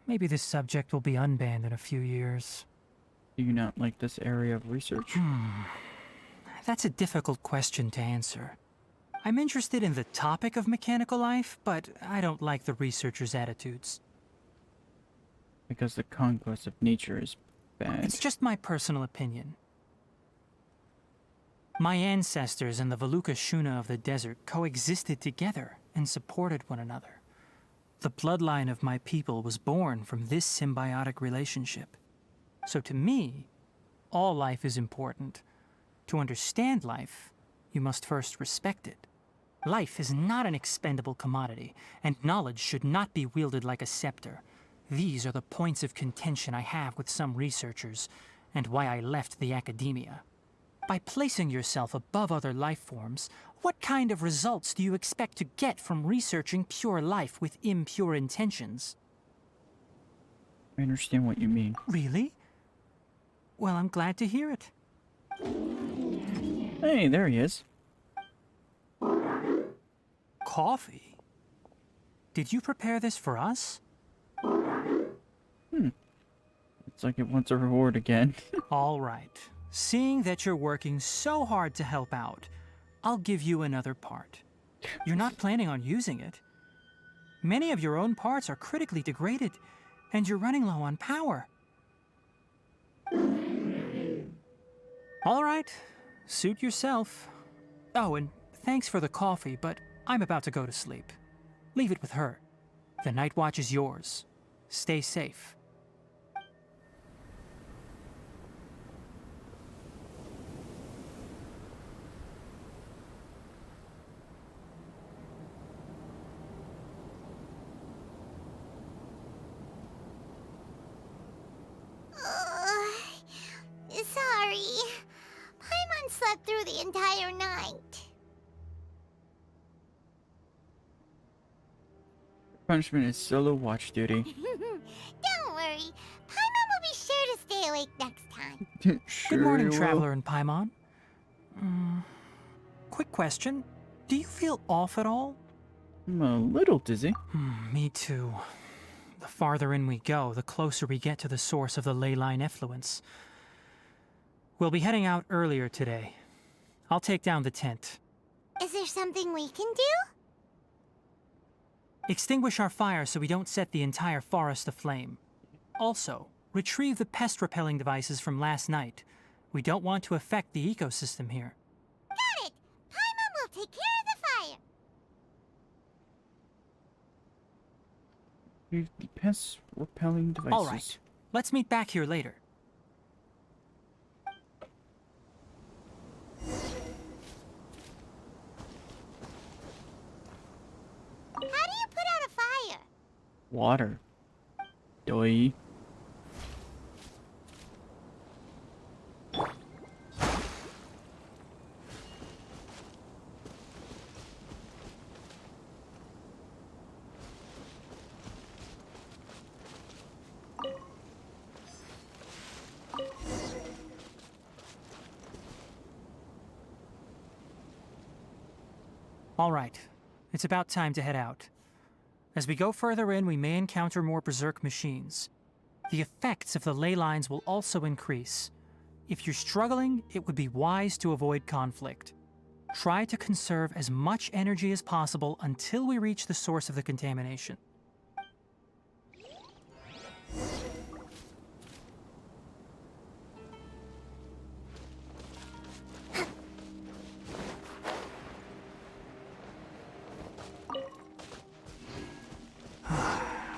Speaker 4: Maybe this subject will be unbanned in a few years.
Speaker 1: Do you not like this area of research?
Speaker 4: That's a difficult question to answer. I'm interested in the topic of mechanical life, but I don't like the researchers' attitudes.
Speaker 1: Because the conquest of nature is bad.
Speaker 4: It's just my personal opinion. My ancestors and the Valuka Shuna of the desert coexisted together and supported one another. The bloodline of my people was born from this symbiotic relationship. So to me, all life is important. To understand life, you must first respect it. Life is not an expendable commodity, and knowledge should not be wielded like a scepter. These are the points of contention I have with some researchers, and why I left the academia. By placing yourself above other life forms, what kind of results do you expect to get from researching pure life with impure intentions?
Speaker 1: I understand what you mean.
Speaker 4: Really? Well, I'm glad to hear it.
Speaker 1: Hey, there he is.
Speaker 4: Coffee? Did you prepare this for us?
Speaker 1: It's like it wants a reward again.
Speaker 4: All right. Seeing that you're working so hard to help out, I'll give you another part. You're not planning on using it. Many of your own parts are critically degraded, and you're running low on power. All right, suit yourself. Oh, and thanks for the coffee, but I'm about to go to sleep. Leave it with her. The night watch is yours. Stay safe.
Speaker 3: Sorry. Paimon slept through the entire night.
Speaker 1: Punishment is solo watch duty.
Speaker 3: Don't worry. Paimon will be sure to stay awake next time.
Speaker 1: Sure
Speaker 4: Good morning,
Speaker 1: you will.
Speaker 4: Traveler and Paimon. Quick question. Do you feel off at all?
Speaker 1: I'm a little dizzy.
Speaker 4: Me too. The farther in we go, the closer we get to the source of the ley line effluence. We'll be heading out earlier today. I'll take down the tent.
Speaker 3: Is there something we can do?
Speaker 4: Extinguish our fire so we don't set the entire forest aflame. Also, retrieve the pest-repelling devices from last night. We don't want to affect the ecosystem here.
Speaker 3: Got it! Paimon will take care of the fire.
Speaker 1: The pest repelling devices.
Speaker 4: All right. Let's meet back here later.
Speaker 3: How do you put out a fire?
Speaker 1: Water. Doi.
Speaker 4: All right. It's about time to head out. As we go further in, we may encounter more berserk machines. The effects of the ley lines will also increase. If you're struggling, it would be wise to avoid conflict. Try to conserve as much energy as possible until we reach the source of the contamination.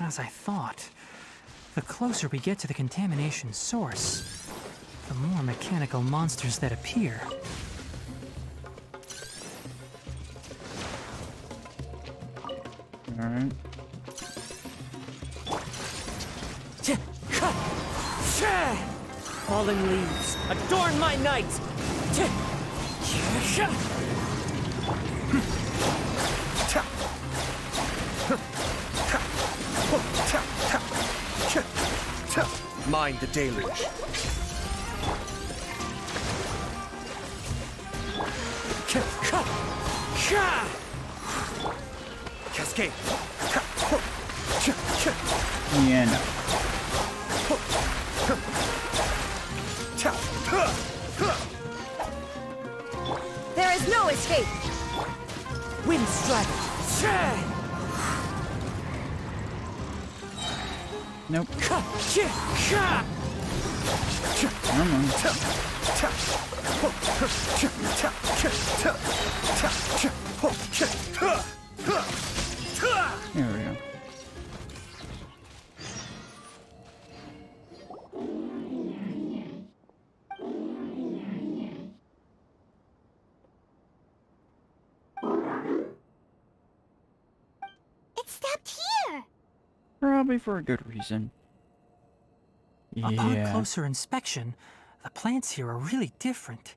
Speaker 4: As I thought, the closer we get to the contamination source, the more mechanical monsters that appear.
Speaker 1: Alright.
Speaker 11: Fallen leaves, adorn my night!
Speaker 12: Mind the deluge. Cascade.
Speaker 1: Yeah, no.
Speaker 11: There is no escape! Wind strike!
Speaker 1: Nope. Come on. There we go.
Speaker 3: It stopped here!
Speaker 1: Probably for a good reason.
Speaker 4: Upon
Speaker 1: Yeah.
Speaker 4: closer inspection, the plants here are really different.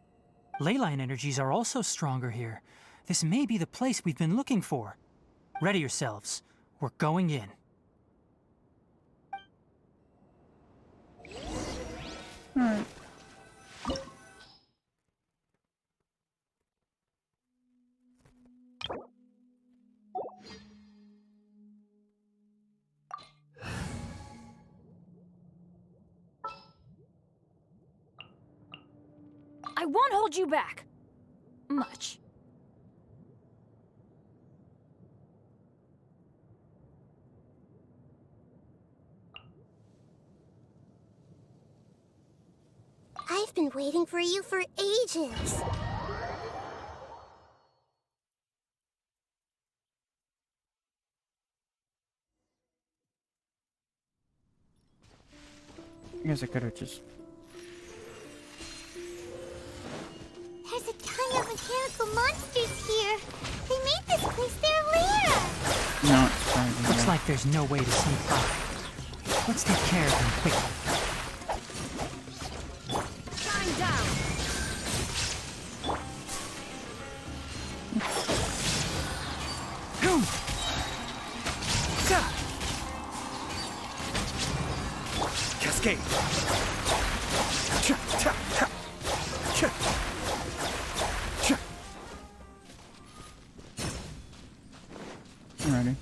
Speaker 4: Leyline energies are also stronger here. This may be the place we've been looking for. Ready yourselves. We're going in.
Speaker 1: Alright.
Speaker 5: won't hold you back. Much.
Speaker 3: I've been waiting for you for ages.
Speaker 1: I guess I could have just...
Speaker 3: There's a ton of mechanical monsters here. They made this place their lair.
Speaker 1: Not surprising.
Speaker 4: Looks like there's no way to sneak by. Let's take care of them quickly.
Speaker 11: Shine down.
Speaker 12: Cascade.
Speaker 1: Alrighty.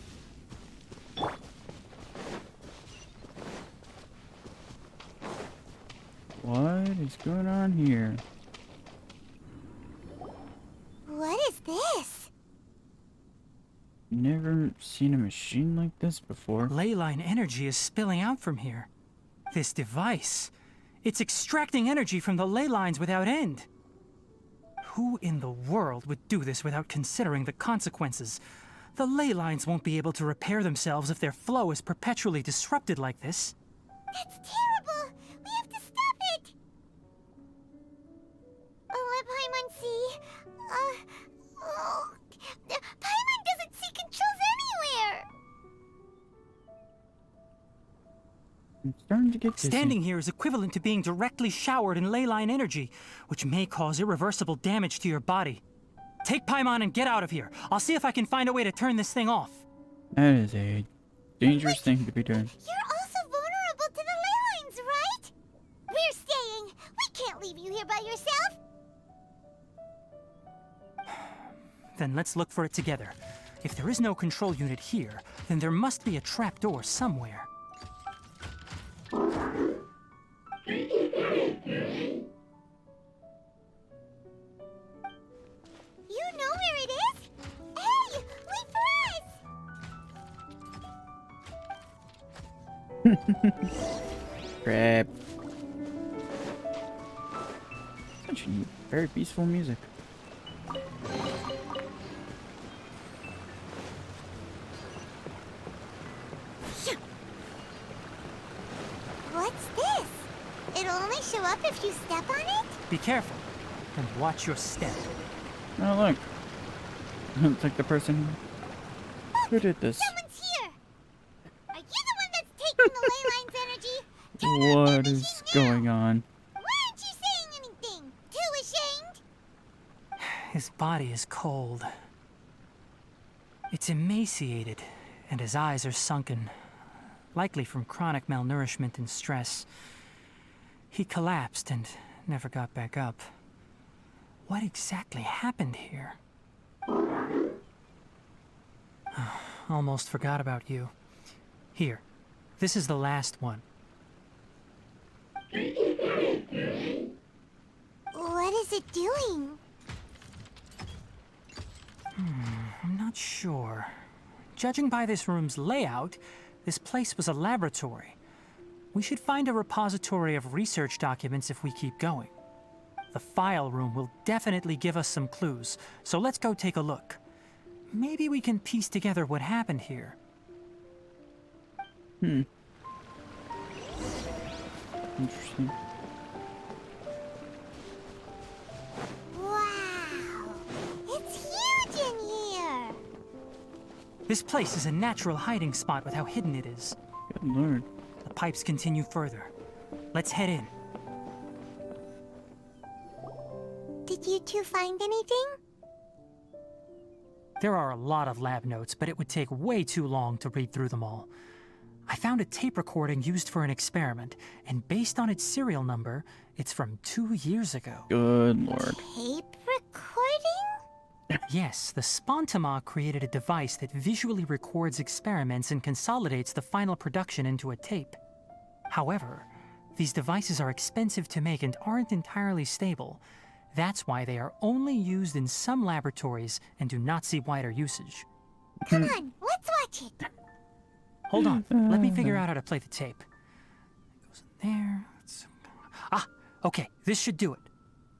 Speaker 1: What is going on here?
Speaker 3: What is this?
Speaker 1: Never seen a machine like this before.
Speaker 4: Leyline energy is spilling out from here. This device, it's extracting energy from the ley lines without end. Who in the world would do this without considering the consequences? The ley lines won't be able to repair themselves if their flow is perpetually disrupted like this.
Speaker 3: That's terrible. We have to stop it. Oh, let Paimon see. Paimon doesn't see controls anywhere.
Speaker 1: I'm starting to get dizzy.
Speaker 4: Standing here is equivalent to being directly showered in leyline energy, which may cause irreversible damage to your body. Take Paimon and get out of here. I'll see if I can find a way to turn this thing off.
Speaker 1: That is a dangerous thing to be doing.
Speaker 3: You're also vulnerable to the ley lines, right? We're staying. We can't leave you here by yourself.
Speaker 4: Then let's look for it together. If there is no control unit here, then there must be a trapdoor somewhere.
Speaker 3: You know where it is? Hey, wait for us!
Speaker 1: Crap. Such very peaceful music.
Speaker 3: What's this? It'll only show up if you step on it?
Speaker 4: Be careful, and watch your step.
Speaker 1: Oh, look. Looks like the person who did this.
Speaker 3: Someone's here! Are you the one that's taking the ley line's energy?
Speaker 1: What is going on?
Speaker 3: Why aren't you saying anything? Too ashamed?
Speaker 4: His body is cold. It's emaciated, and his eyes are sunken, likely from chronic malnourishment and stress. He collapsed and never got back up. What exactly happened here? Almost forgot about you. Here, this is the last one.
Speaker 3: What is it doing?
Speaker 4: I'm not sure. Judging by this room's layout, this place was a laboratory. We should find a repository of research documents if we keep going. The file room will definitely give us some clues, so let's go take a look. Maybe we can piece together what happened here.
Speaker 1: Interesting.
Speaker 3: Wow! It's huge in here!
Speaker 4: This place is a natural hiding spot with how hidden it is.
Speaker 1: Good lord.
Speaker 4: The pipes continue further. Let's head in.
Speaker 3: Did you two find anything?
Speaker 4: There are a lot of lab notes, but it would take way too long to read through them all. I found a tape recording used for an experiment, and based on its serial number, it's from 2 years ago.
Speaker 1: Good lord.
Speaker 3: Tape recording?
Speaker 4: Yes, the Spontama created a device that visually records experiments and consolidates the final production into a tape. However, these devices are expensive to make and aren't entirely stable. That's why they are only used in some laboratories and do not see wider usage.
Speaker 3: Come on, let's watch it.
Speaker 4: Hold on, let me figure out how to play the tape. It goes in there. Ah, okay, this should do it.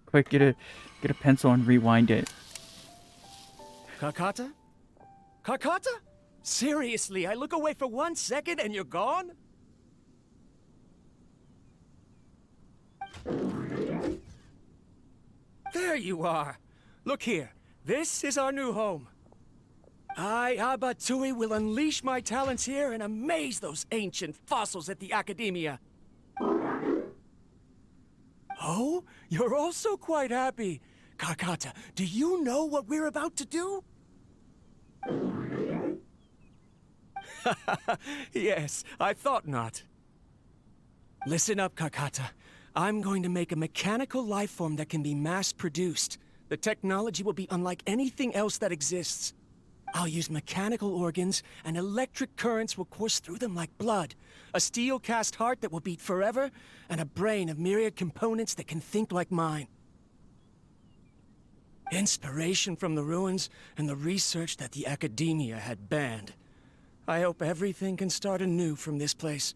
Speaker 1: Quick, get a pencil and rewind it.
Speaker 12: Karkata? Karkata? Seriously, I look away for 1 second and you're gone? There you are. Look here. This is our new home. I, Abatui, will unleash my talents here and amaze those ancient fossils at the Academia. Oh, you're also quite happy. Karkata, do you know what we're about to do? Yes, I thought not. Listen up, Karkata. I'm going to make a mechanical life form that can be mass-produced. The technology will be unlike anything else that exists. I'll use mechanical organs, and electric currents will course through them like blood. A steel-cast heart that will beat forever, and a brain of myriad components that can think like mine. Inspiration from the ruins and the research that the Academia had banned. I hope everything can start anew from this place.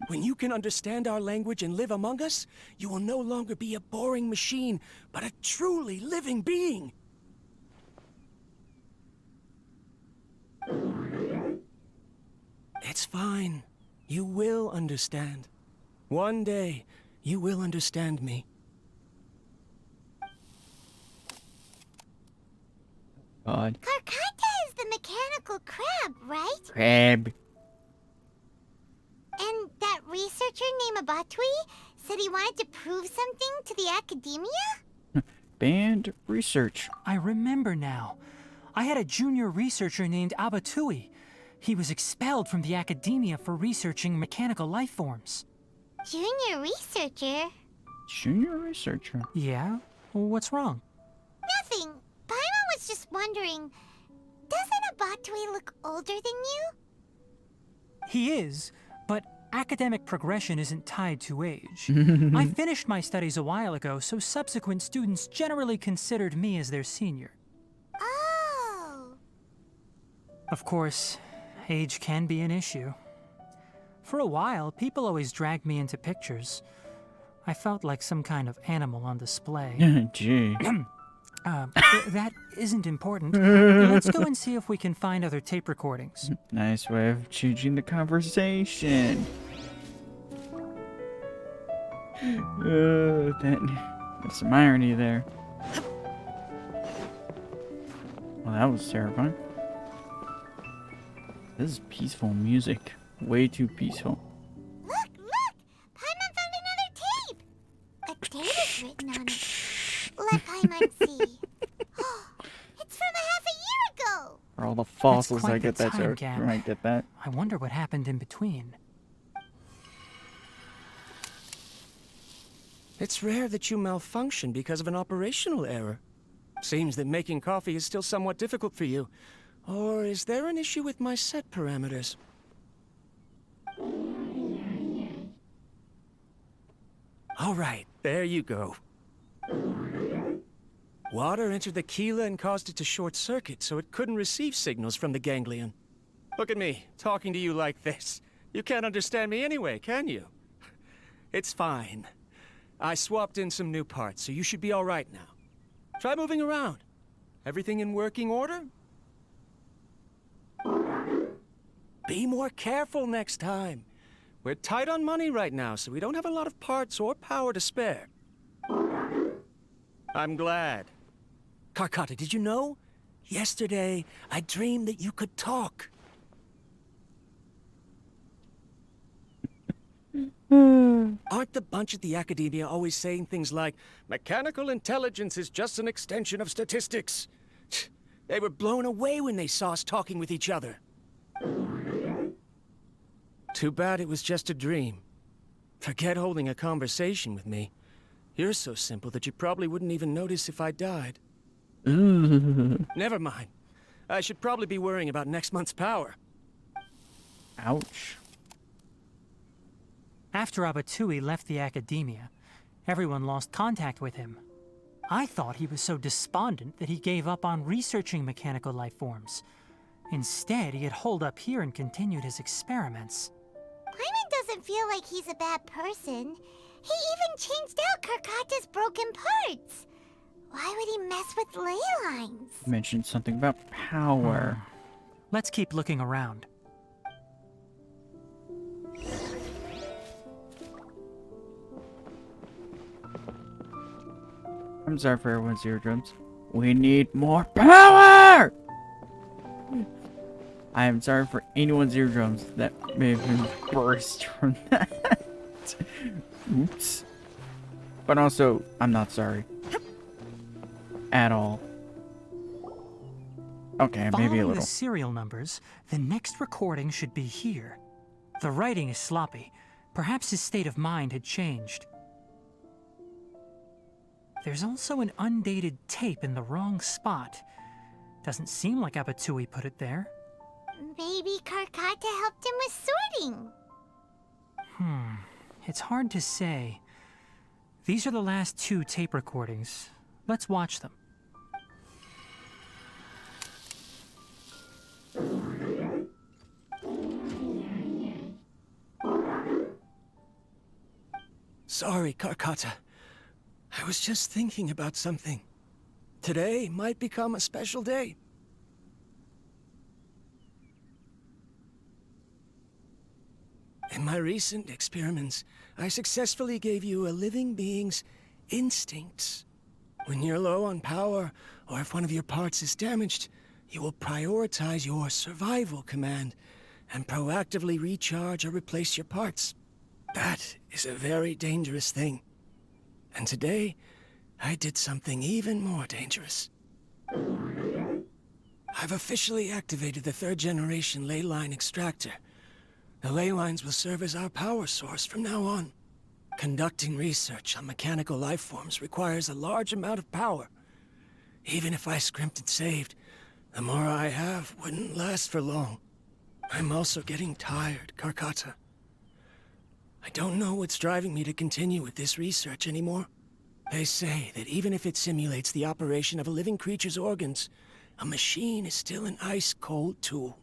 Speaker 12: When you can understand our language and live among us, you will no longer be a boring machine, but a truly living being. It's fine. You will understand. One day, you will understand me.
Speaker 1: God.
Speaker 3: Karkata is the mechanical crab, right?
Speaker 1: Crab.
Speaker 3: And that researcher named Abatui said he wanted to prove something to the Academia?
Speaker 1: Banned research.
Speaker 4: I remember now. I had a junior researcher named Abatui. He was expelled from the Academia for researching mechanical life forms.
Speaker 3: Junior researcher?
Speaker 1: Junior researcher.
Speaker 4: Yeah? What's wrong?
Speaker 3: Nothing. Paimon was just wondering, doesn't Abatui look older than you?
Speaker 4: He is, but academic progression isn't tied to age. I finished my studies a while ago, so subsequent students generally considered me as their senior.
Speaker 3: Oh.
Speaker 4: Of course, age can be an issue. For a while, people always dragged me into pictures. I felt like some kind of animal on display.
Speaker 1: Gee.
Speaker 4: That isn't important. Let's go and see if we can find other tape recordings.
Speaker 1: Nice way of changing the conversation. There's some irony there. Well, that was terrifying. This is peaceful music. Way too peaceful.
Speaker 3: Look! Paimon found another tape! A date is written on it. Let Paimon see. It's from a half a year ago!
Speaker 1: For all the fossils,
Speaker 4: That's quite
Speaker 1: I get
Speaker 4: the
Speaker 1: that
Speaker 4: time
Speaker 1: joke.
Speaker 4: gap.
Speaker 1: I get that.
Speaker 4: I wonder what happened in between.
Speaker 12: It's rare that you malfunction because of an operational error. Seems that making coffee is still somewhat difficult for you. Or is there an issue with my set parameters? All right, there you go. Water entered the chela and caused it to short circuit, so it couldn't receive signals from the ganglion. Look at me, talking to you like this. You can't understand me anyway, can you? It's fine. I swapped in some new parts, so you should be all right now. Try moving around. Everything in working order? Be more careful next time. We're tight on money right now, so we don't have a lot of parts or power to spare. I'm glad. Karkata, did you know? Yesterday, I dreamed that you could talk. Aren't the bunch at the Academia always saying things like, mechanical intelligence is just an extension of statistics? They were blown away when they saw us talking with each other. Too bad it was just a dream. Forget holding a conversation with me. You're so simple that you probably wouldn't even notice if I died. Never mind. I should probably be worrying about next month's power.
Speaker 1: Ouch.
Speaker 4: After Abatui left the Academia, everyone lost contact with him. I thought he was so despondent that he gave up on researching mechanical life forms. Instead, he had holed up here and continued his experiments.
Speaker 3: Paimon doesn't feel like he's a bad person. He even changed out Karkata's broken parts. Why would he mess with ley lines?
Speaker 1: Mentioned something about power.
Speaker 4: Let's keep looking around.
Speaker 1: I'm sorry for everyone's eardrums. We need more power! I am sorry for anyone's eardrums that may have been burst from that. Oops. But also, I'm not sorry. At all. Okay, maybe a
Speaker 4: Following
Speaker 1: little.
Speaker 4: the serial numbers, the next recording should be here. The writing is sloppy. Perhaps his state of mind had changed. There's also an undated tape in the wrong spot. Doesn't seem like Abatui put it there.
Speaker 3: Maybe Karkata helped him with sorting.
Speaker 4: It's hard to say. These are the last 2 tape recordings. Let's watch them.
Speaker 12: Sorry, Karkata. I was just thinking about something. Today might become a special day. In my recent experiments, I successfully gave you a living being's instincts. When you're low on power, or if one of your parts is damaged, you will prioritize your survival command and proactively recharge or replace your parts. That is a very dangerous thing. And today, I did something even more dangerous. I've officially activated the 3rd generation ley line extractor. The ley lines will serve as our power source from now on. Conducting research on mechanical life forms requires a large amount of power. Even if I scrimped and saved, the more I have wouldn't last for long. I'm also getting tired, Karkata. I don't know what's driving me to continue with this research anymore. They say that even if it simulates the operation of a living creature's organs, a machine is still an ice-cold tool.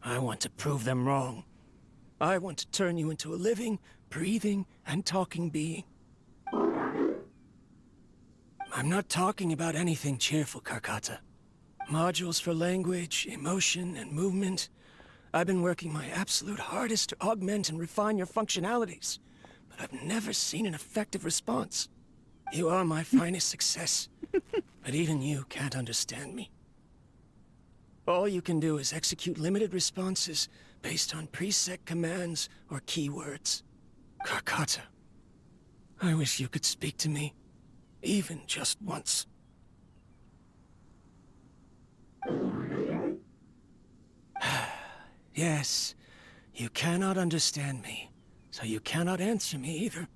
Speaker 12: I want to prove them wrong. I want to turn you into a living, breathing, and talking being. I'm not talking about anything cheerful, Karkata. Modules for language, emotion, and movement. I've been working my absolute hardest to augment and refine your functionalities, but I've never seen an effective response. You are my finest success, but even you can't understand me. All you can do is execute limited responses based on preset commands or keywords. Karkata, I wish you could speak to me, even just once. Yes, you cannot understand me, so you cannot answer me either.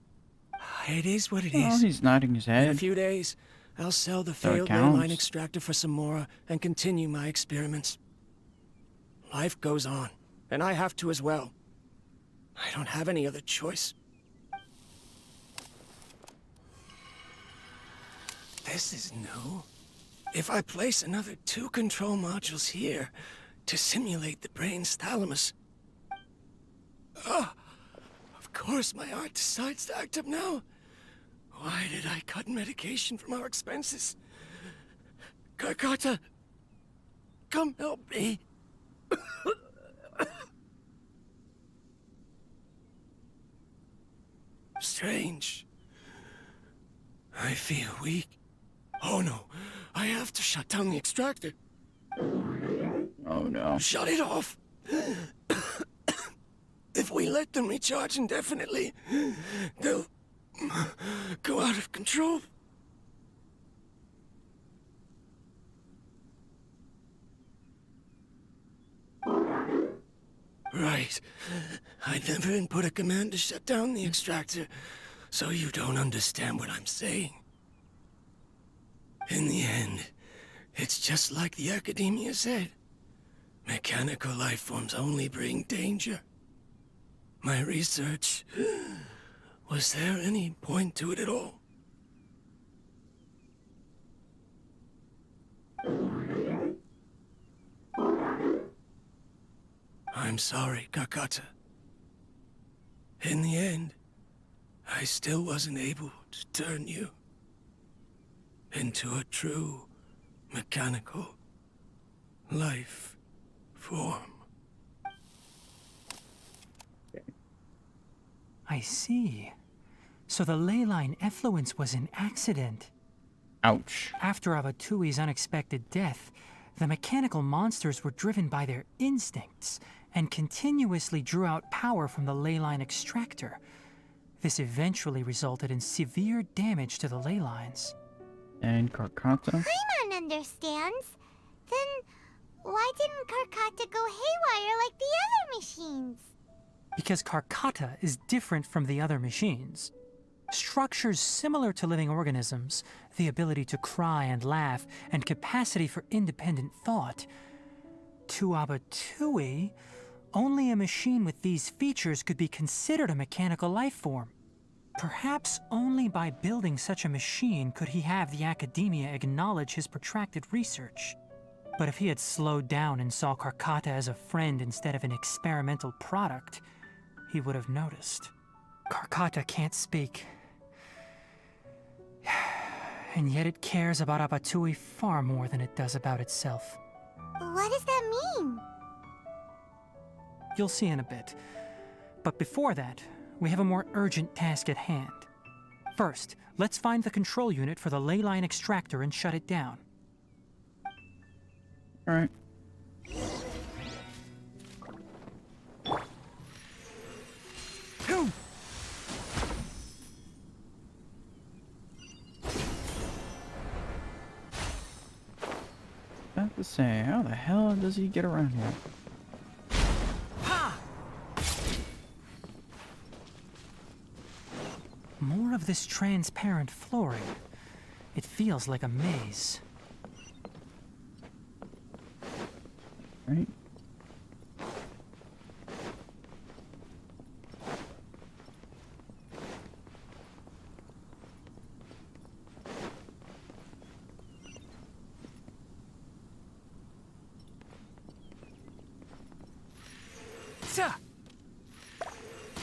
Speaker 12: It is what it is.
Speaker 1: Oh, he's nodding his head.
Speaker 12: In a few days, I'll sell the
Speaker 1: So it
Speaker 12: failed ley line
Speaker 1: counts.
Speaker 12: extractor for some more and continue my experiments. Life goes on, and I have to as well. I don't have any other choice. This is new. If I place another 2 control modules here to simulate the brain's thalamus... of course my heart decides to act up now. Why did I cut medication from our expenses? Karkata, come help me. Strange. I feel weak. Oh no, I have to shut down the extractor.
Speaker 1: Oh no.
Speaker 12: Shut it off. If we let them recharge indefinitely, they'll go out of control. Right. I never input a command to shut down the extractor, so you don't understand what I'm saying. In the end, it's just like the academia said. Mechanical life forms only bring danger. My research... Was there any point to it at all? I'm sorry, Kakata. In the end, I still wasn't able to turn you into a true mechanical life form.
Speaker 4: I see. So the ley line effluence was an accident.
Speaker 1: Ouch.
Speaker 4: After Abatui's unexpected death, the mechanical monsters were driven by their instincts and continuously drew out power from the ley line extractor. This eventually resulted in severe damage to the ley lines.
Speaker 1: And Karkata?
Speaker 3: Paimon understands. Then why didn't Karkata go haywire like the other machines?
Speaker 4: Because Karkata is different from the other machines. Structures similar to living organisms, the ability to cry and laugh, and capacity for independent thought. To Abatui, only a machine with these features could be considered a mechanical life form. Perhaps only by building such a machine could he have the academia acknowledge his protracted research. But if he had slowed down and saw Karkata as a friend instead of an experimental product, he would have noticed. Karkata can't speak. And yet it cares about Abatui far more than it does about itself.
Speaker 3: What does that mean?
Speaker 4: You'll see in a bit. But before that, we have a more urgent task at hand. First, let's find the control unit for the ley line extractor and shut it down.
Speaker 1: Alright. I have to say, how the hell does he get around here?
Speaker 4: More of this transparent flooring. It feels like a maze.
Speaker 1: Right?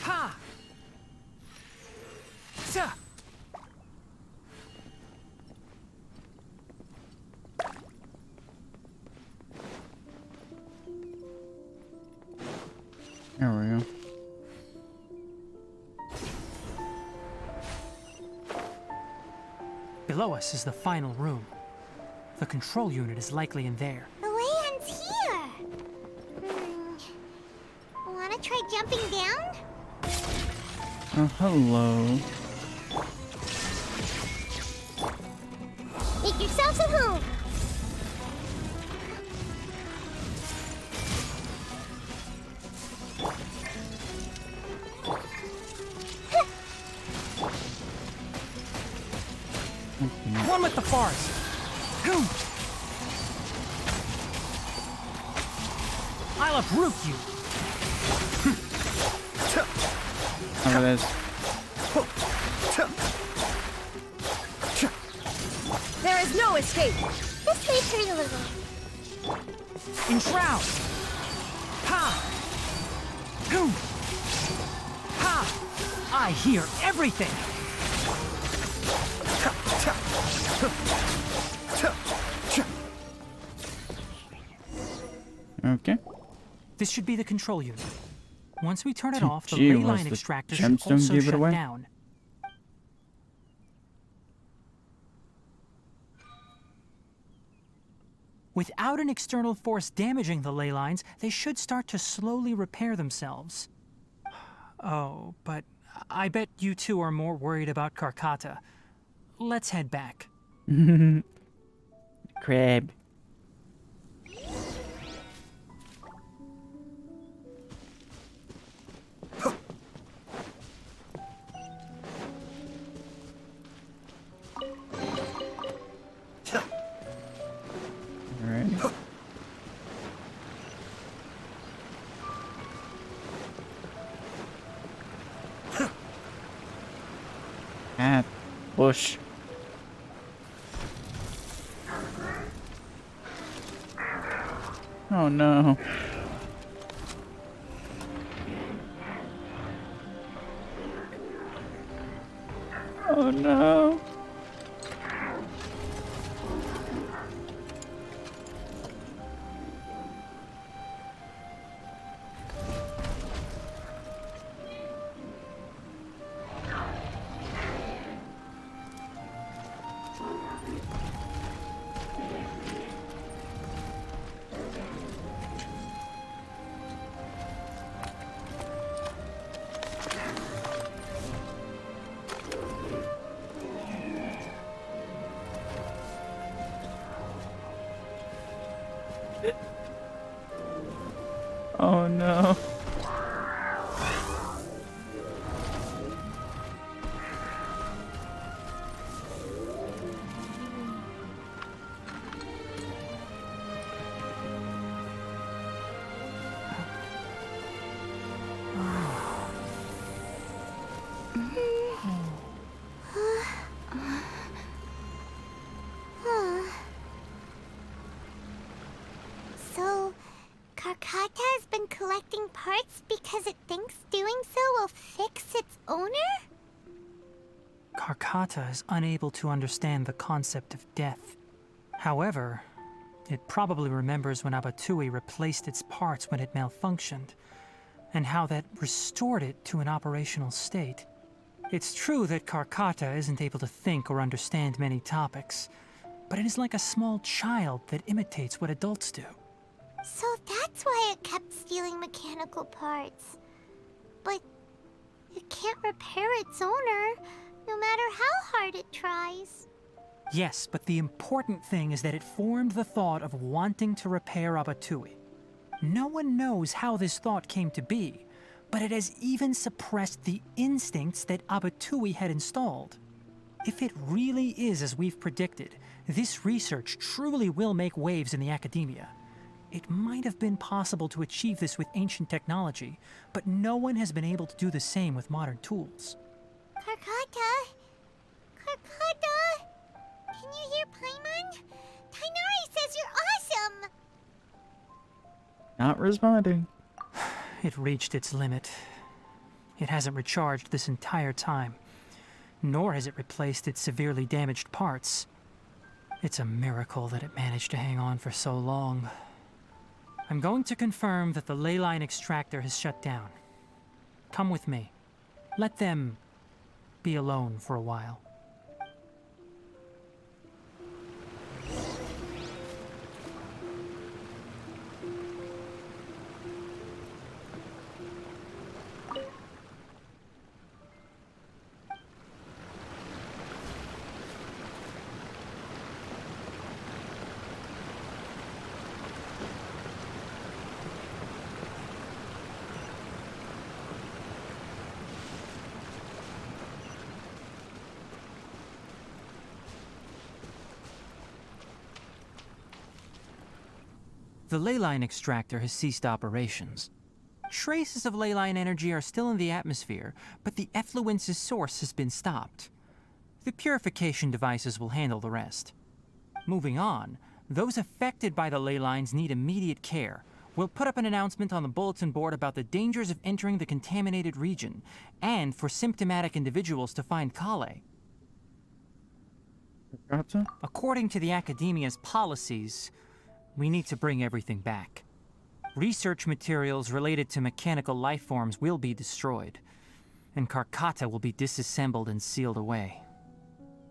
Speaker 4: Ha!
Speaker 1: There we go.
Speaker 4: Below us is the final room. The control unit is likely in there.
Speaker 3: The way ends here. Wanna try jumping down?
Speaker 1: Oh, hello.
Speaker 3: Make yourselves at home.
Speaker 4: One with the forest! I'll uproot you!
Speaker 1: Remember this.
Speaker 11: There is no escape!
Speaker 3: This may hurt a little.
Speaker 4: Enshroud! Ha! Ha! I hear everything!
Speaker 1: Okay.
Speaker 4: This should be the control unit. Once we turn it off, the
Speaker 1: Gee,
Speaker 4: ley
Speaker 1: unless
Speaker 4: line
Speaker 1: the
Speaker 4: extractor should
Speaker 1: gemstone
Speaker 4: also
Speaker 1: gave it
Speaker 4: shut
Speaker 1: away.
Speaker 4: down. Without an external force damaging the ley lines, they should start to slowly repair themselves. Oh, but I bet you two are more worried about Karkata. Let's head back.
Speaker 1: Crab. Alright. Cat. Bush. Oh no. Oh no. Oh no.
Speaker 3: So, Karkata has been collecting parts because it thinks doing so will fix its owner?
Speaker 4: Karkata is unable to understand the concept of death. However, it probably remembers when Abatui replaced its parts when it malfunctioned, and how that restored it to an operational state. It's true that Karkata isn't able to think or understand many topics, but it is like a small child that imitates what adults do.
Speaker 3: So that's why it kept stealing mechanical parts. But it can't repair its owner, no matter how hard it tries.
Speaker 4: Yes, but the important thing is that it formed the thought of wanting to repair Abatui. No one knows how this thought came to be, but it has even suppressed the instincts that Abatui had installed. If it really is as we've predicted, this research truly will make waves in the academia. It might have been possible to achieve this with ancient technology, but no one has been able to do the same with modern tools.
Speaker 3: Karkata? Karkata? Can you hear Paimon? Tignari says you're awesome!
Speaker 1: Not responding.
Speaker 4: It reached its limit. It hasn't recharged this entire time, nor has it replaced its severely damaged parts. It's a miracle that it managed to hang on for so long. I'm going to confirm that the ley line extractor has shut down. Come with me. Let them be alone for a while. The ley line extractor has ceased operations. Traces of ley line energy are still in the atmosphere, but the effluence's source has been stopped. The purification devices will handle the rest. Moving on, those affected by the ley lines need immediate care. We'll put up an announcement on the bulletin board about the dangers of entering the contaminated region, and for symptomatic individuals to find Kale.
Speaker 1: Gotcha.
Speaker 4: According to the Academia's policies, we need to bring everything back. Research materials related to mechanical life forms will be destroyed, and Karkata will be disassembled and sealed away.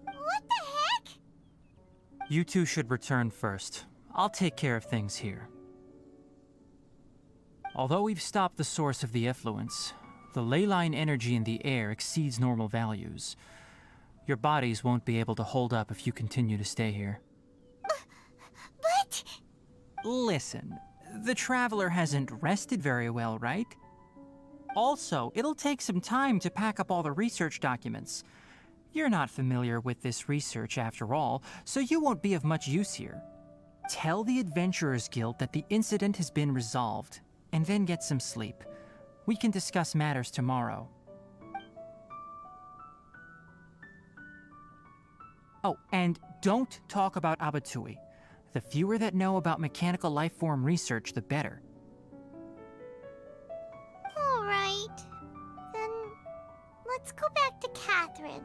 Speaker 3: What the heck?
Speaker 4: You two should return first. I'll take care of things here. Although we've stopped the source of the effluence, the ley line energy in the air exceeds normal values. Your bodies won't be able to hold up if you continue to stay here.
Speaker 3: But...
Speaker 4: Listen, the Traveler hasn't rested very well, right? Also, it'll take some time to pack up all the research documents. You're not familiar with this research after all, so you won't be of much use here. Tell the Adventurers Guild that the incident has been resolved, and then get some sleep. We can discuss matters tomorrow. Oh, and don't talk about Abatui. The fewer that know about mechanical life form research, the better.
Speaker 3: Alright. Then, let's go back to Catherine.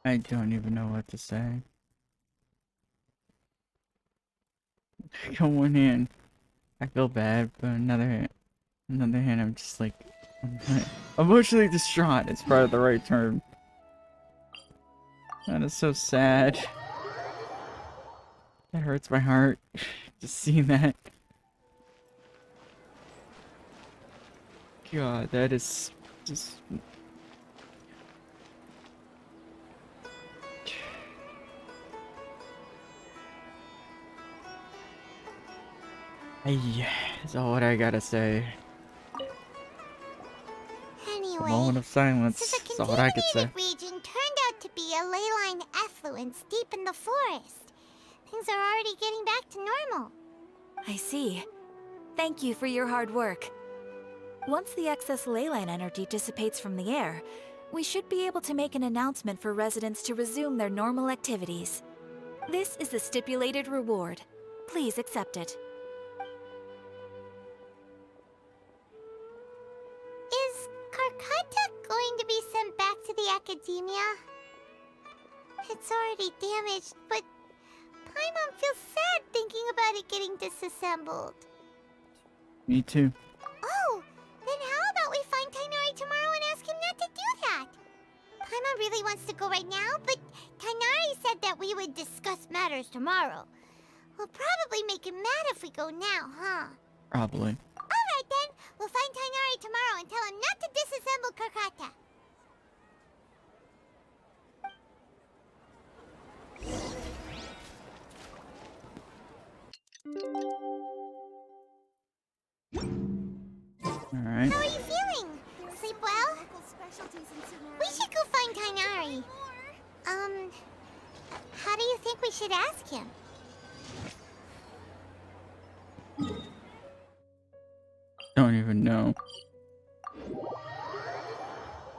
Speaker 1: I don't even know what to say. On one hand, I feel bad, but another hand, I'm just like, I'm like emotionally distraught. It's probably the right term. That is so sad. That hurts my heart. Just seeing that. God, that is just. Yeah, that's all what I gotta say.
Speaker 3: Anyway,
Speaker 1: A moment of silence.
Speaker 3: so the
Speaker 1: That's all what I could say.
Speaker 3: contaminated region turned out to be a ley line effluence deep in the forest. Things are already getting back to normal.
Speaker 2: I see. Thank you for your hard work. Once the excess ley line energy dissipates from the air, we should be able to make an announcement for residents to resume their normal activities. This is the stipulated reward. Please accept it.
Speaker 3: Is Karkata going to be sent back to the academia? It's already damaged, but Paimon feels sad thinking about it getting disassembled.
Speaker 1: Me too.
Speaker 3: Oh, then how about we find Tignari tomorrow and ask him not to do that? Paimon really wants to go right now, but Tignari said that we would discuss matters tomorrow. We'll probably make him mad if we go now, huh?
Speaker 1: Probably.
Speaker 3: Alright then, we'll find Tignari tomorrow and tell him not to disassemble Karkata.
Speaker 1: Alright.
Speaker 3: How are you feeling? Sleep well? We should go find Tignari. How do you think we should ask him?
Speaker 1: Don't even know.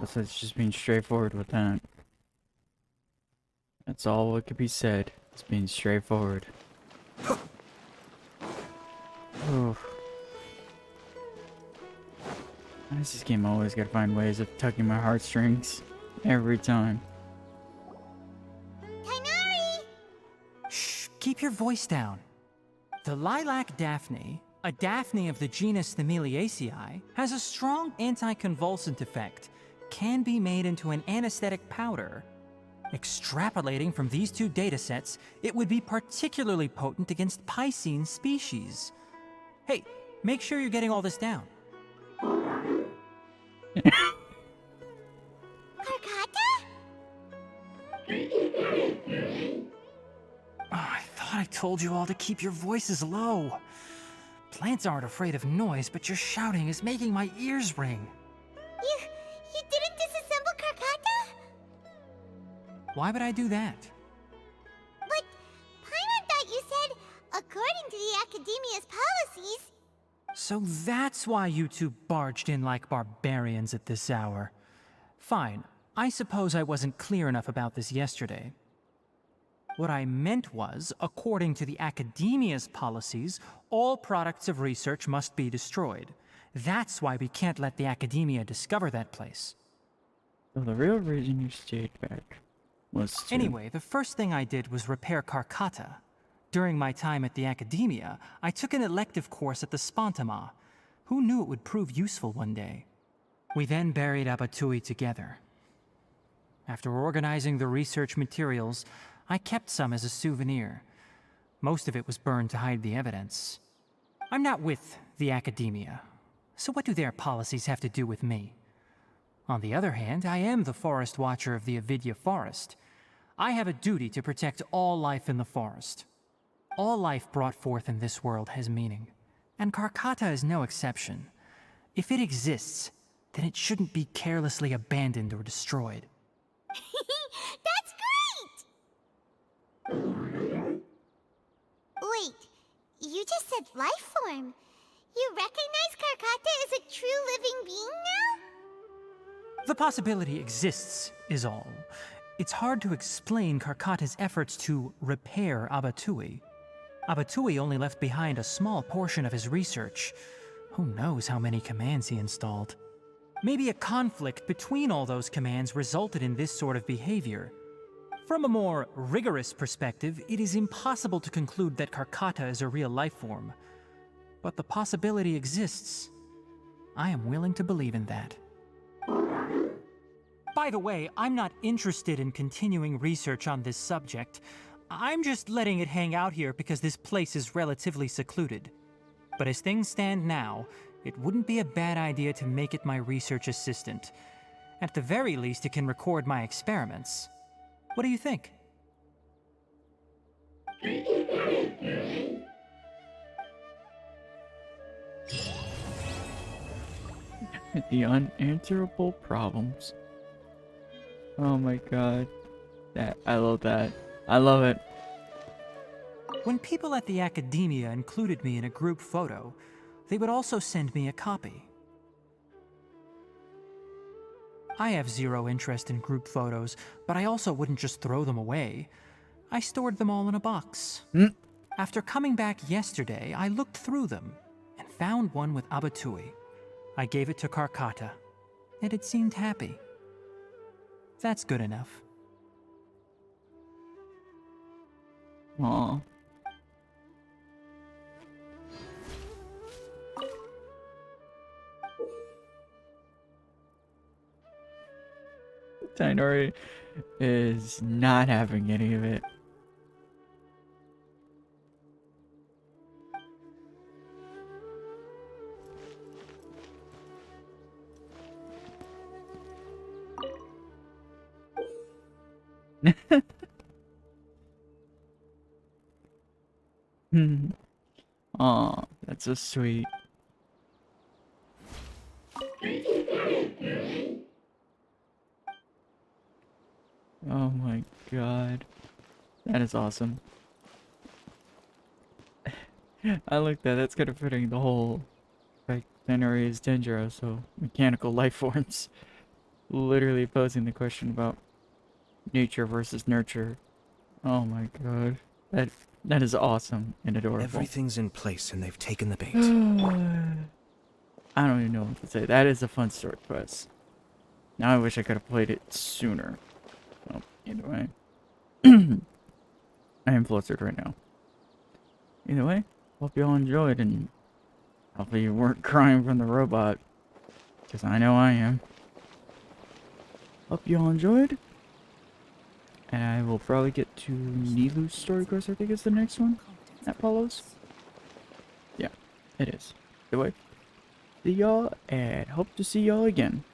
Speaker 1: Besides just being straightforward with that. That's all what could be said. It's being straightforward. Oof. Why does this game always gotta find ways of tugging my heartstrings? Every time.
Speaker 3: Tignari!
Speaker 4: Shh, keep your voice down. The lilac daphne, a daphne of the genus Thameliaceae, has a strong anticonvulsant effect, can be made into an anesthetic powder. Extrapolating from these two datasets, it would be particularly potent against Piscine species. Hey, make sure you're getting all this down.
Speaker 3: Karkata?
Speaker 4: Oh, I thought I told you all to keep your voices low. Plants aren't afraid of noise, but your shouting is making my ears ring.
Speaker 3: You didn't disassemble Karkata?
Speaker 4: Why would I do that?
Speaker 3: But Paimon thought you said, according to the Academia's policies...
Speaker 4: So that's why you two barged in like barbarians at this hour. Fine, I suppose I wasn't clear enough about this yesterday. What I meant was, according to the Academia's policies, all products of research must be destroyed. That's why we can't let the Academia discover that place.
Speaker 1: So the real reason you stayed back was to...
Speaker 4: Anyway, the first thing I did was repair Karkata. During my time at the Academia, I took an elective course at the Spontama. Who knew it would prove useful one day? We then buried Abatui together. After organizing the research materials, I kept some as a souvenir. Most of it was burned to hide the evidence. I'm not with the Academia, so what do their policies have to do with me? On the other hand, I am the Forest Watcher of the Avidya Forest. I have a duty to protect all life in the forest. All life brought forth in this world has meaning, and Karkata is no exception. If it exists, then it shouldn't be carelessly abandoned or destroyed.
Speaker 3: That's great! Wait, you just said life form. You recognize Karkata as a true living being now?
Speaker 4: The possibility exists, is all. It's hard to explain Karkata's efforts to repair Abatui. Abatui only left behind a small portion of his research. Who knows how many commands he installed? Maybe a conflict between all those commands resulted in this sort of behavior. From a more rigorous perspective, it is impossible to conclude that Karkata is a real life form. But the possibility exists. I am willing to believe in that. By the way, I'm not interested in continuing research on this subject. I'm just letting it hang out here because this place is relatively secluded. But as things stand now, it wouldn't be a bad idea to make it my research assistant. At the very least, it can record my experiments. What do you think?
Speaker 1: The unanswerable problems. Oh my god. I love that. I love it.
Speaker 4: When people at the academia included me in a group photo, they would also send me a copy. I have zero interest in group photos, but I also wouldn't just throw them away. I stored them all in a box. After coming back yesterday, I looked through them and found one with Abatui. I gave it to Karkata, and it seemed happy. That's good enough.
Speaker 1: Aw. Tignari is not having any of it. Aw, that's so sweet. Oh my god. That is awesome. I like that. That's kind of fitting the whole Tignari is dangerous, so mechanical life forms. Literally posing the question about nature versus nurture. Oh my god. That is awesome and adorable.
Speaker 7: Everything's in place and they've taken the bait.
Speaker 1: I don't even know what to say. That is a fun story quest. Now I wish I could have played it sooner. Well, either way. I am flustered right now. Either way, hope you all enjoyed and hopefully you weren't crying from the robot. Because I know I am. Hope you all enjoyed. And I will probably get to Nilu's story quest, I think is the next one that follows. Yeah, it is. Either way, see y'all and hope to see y'all again.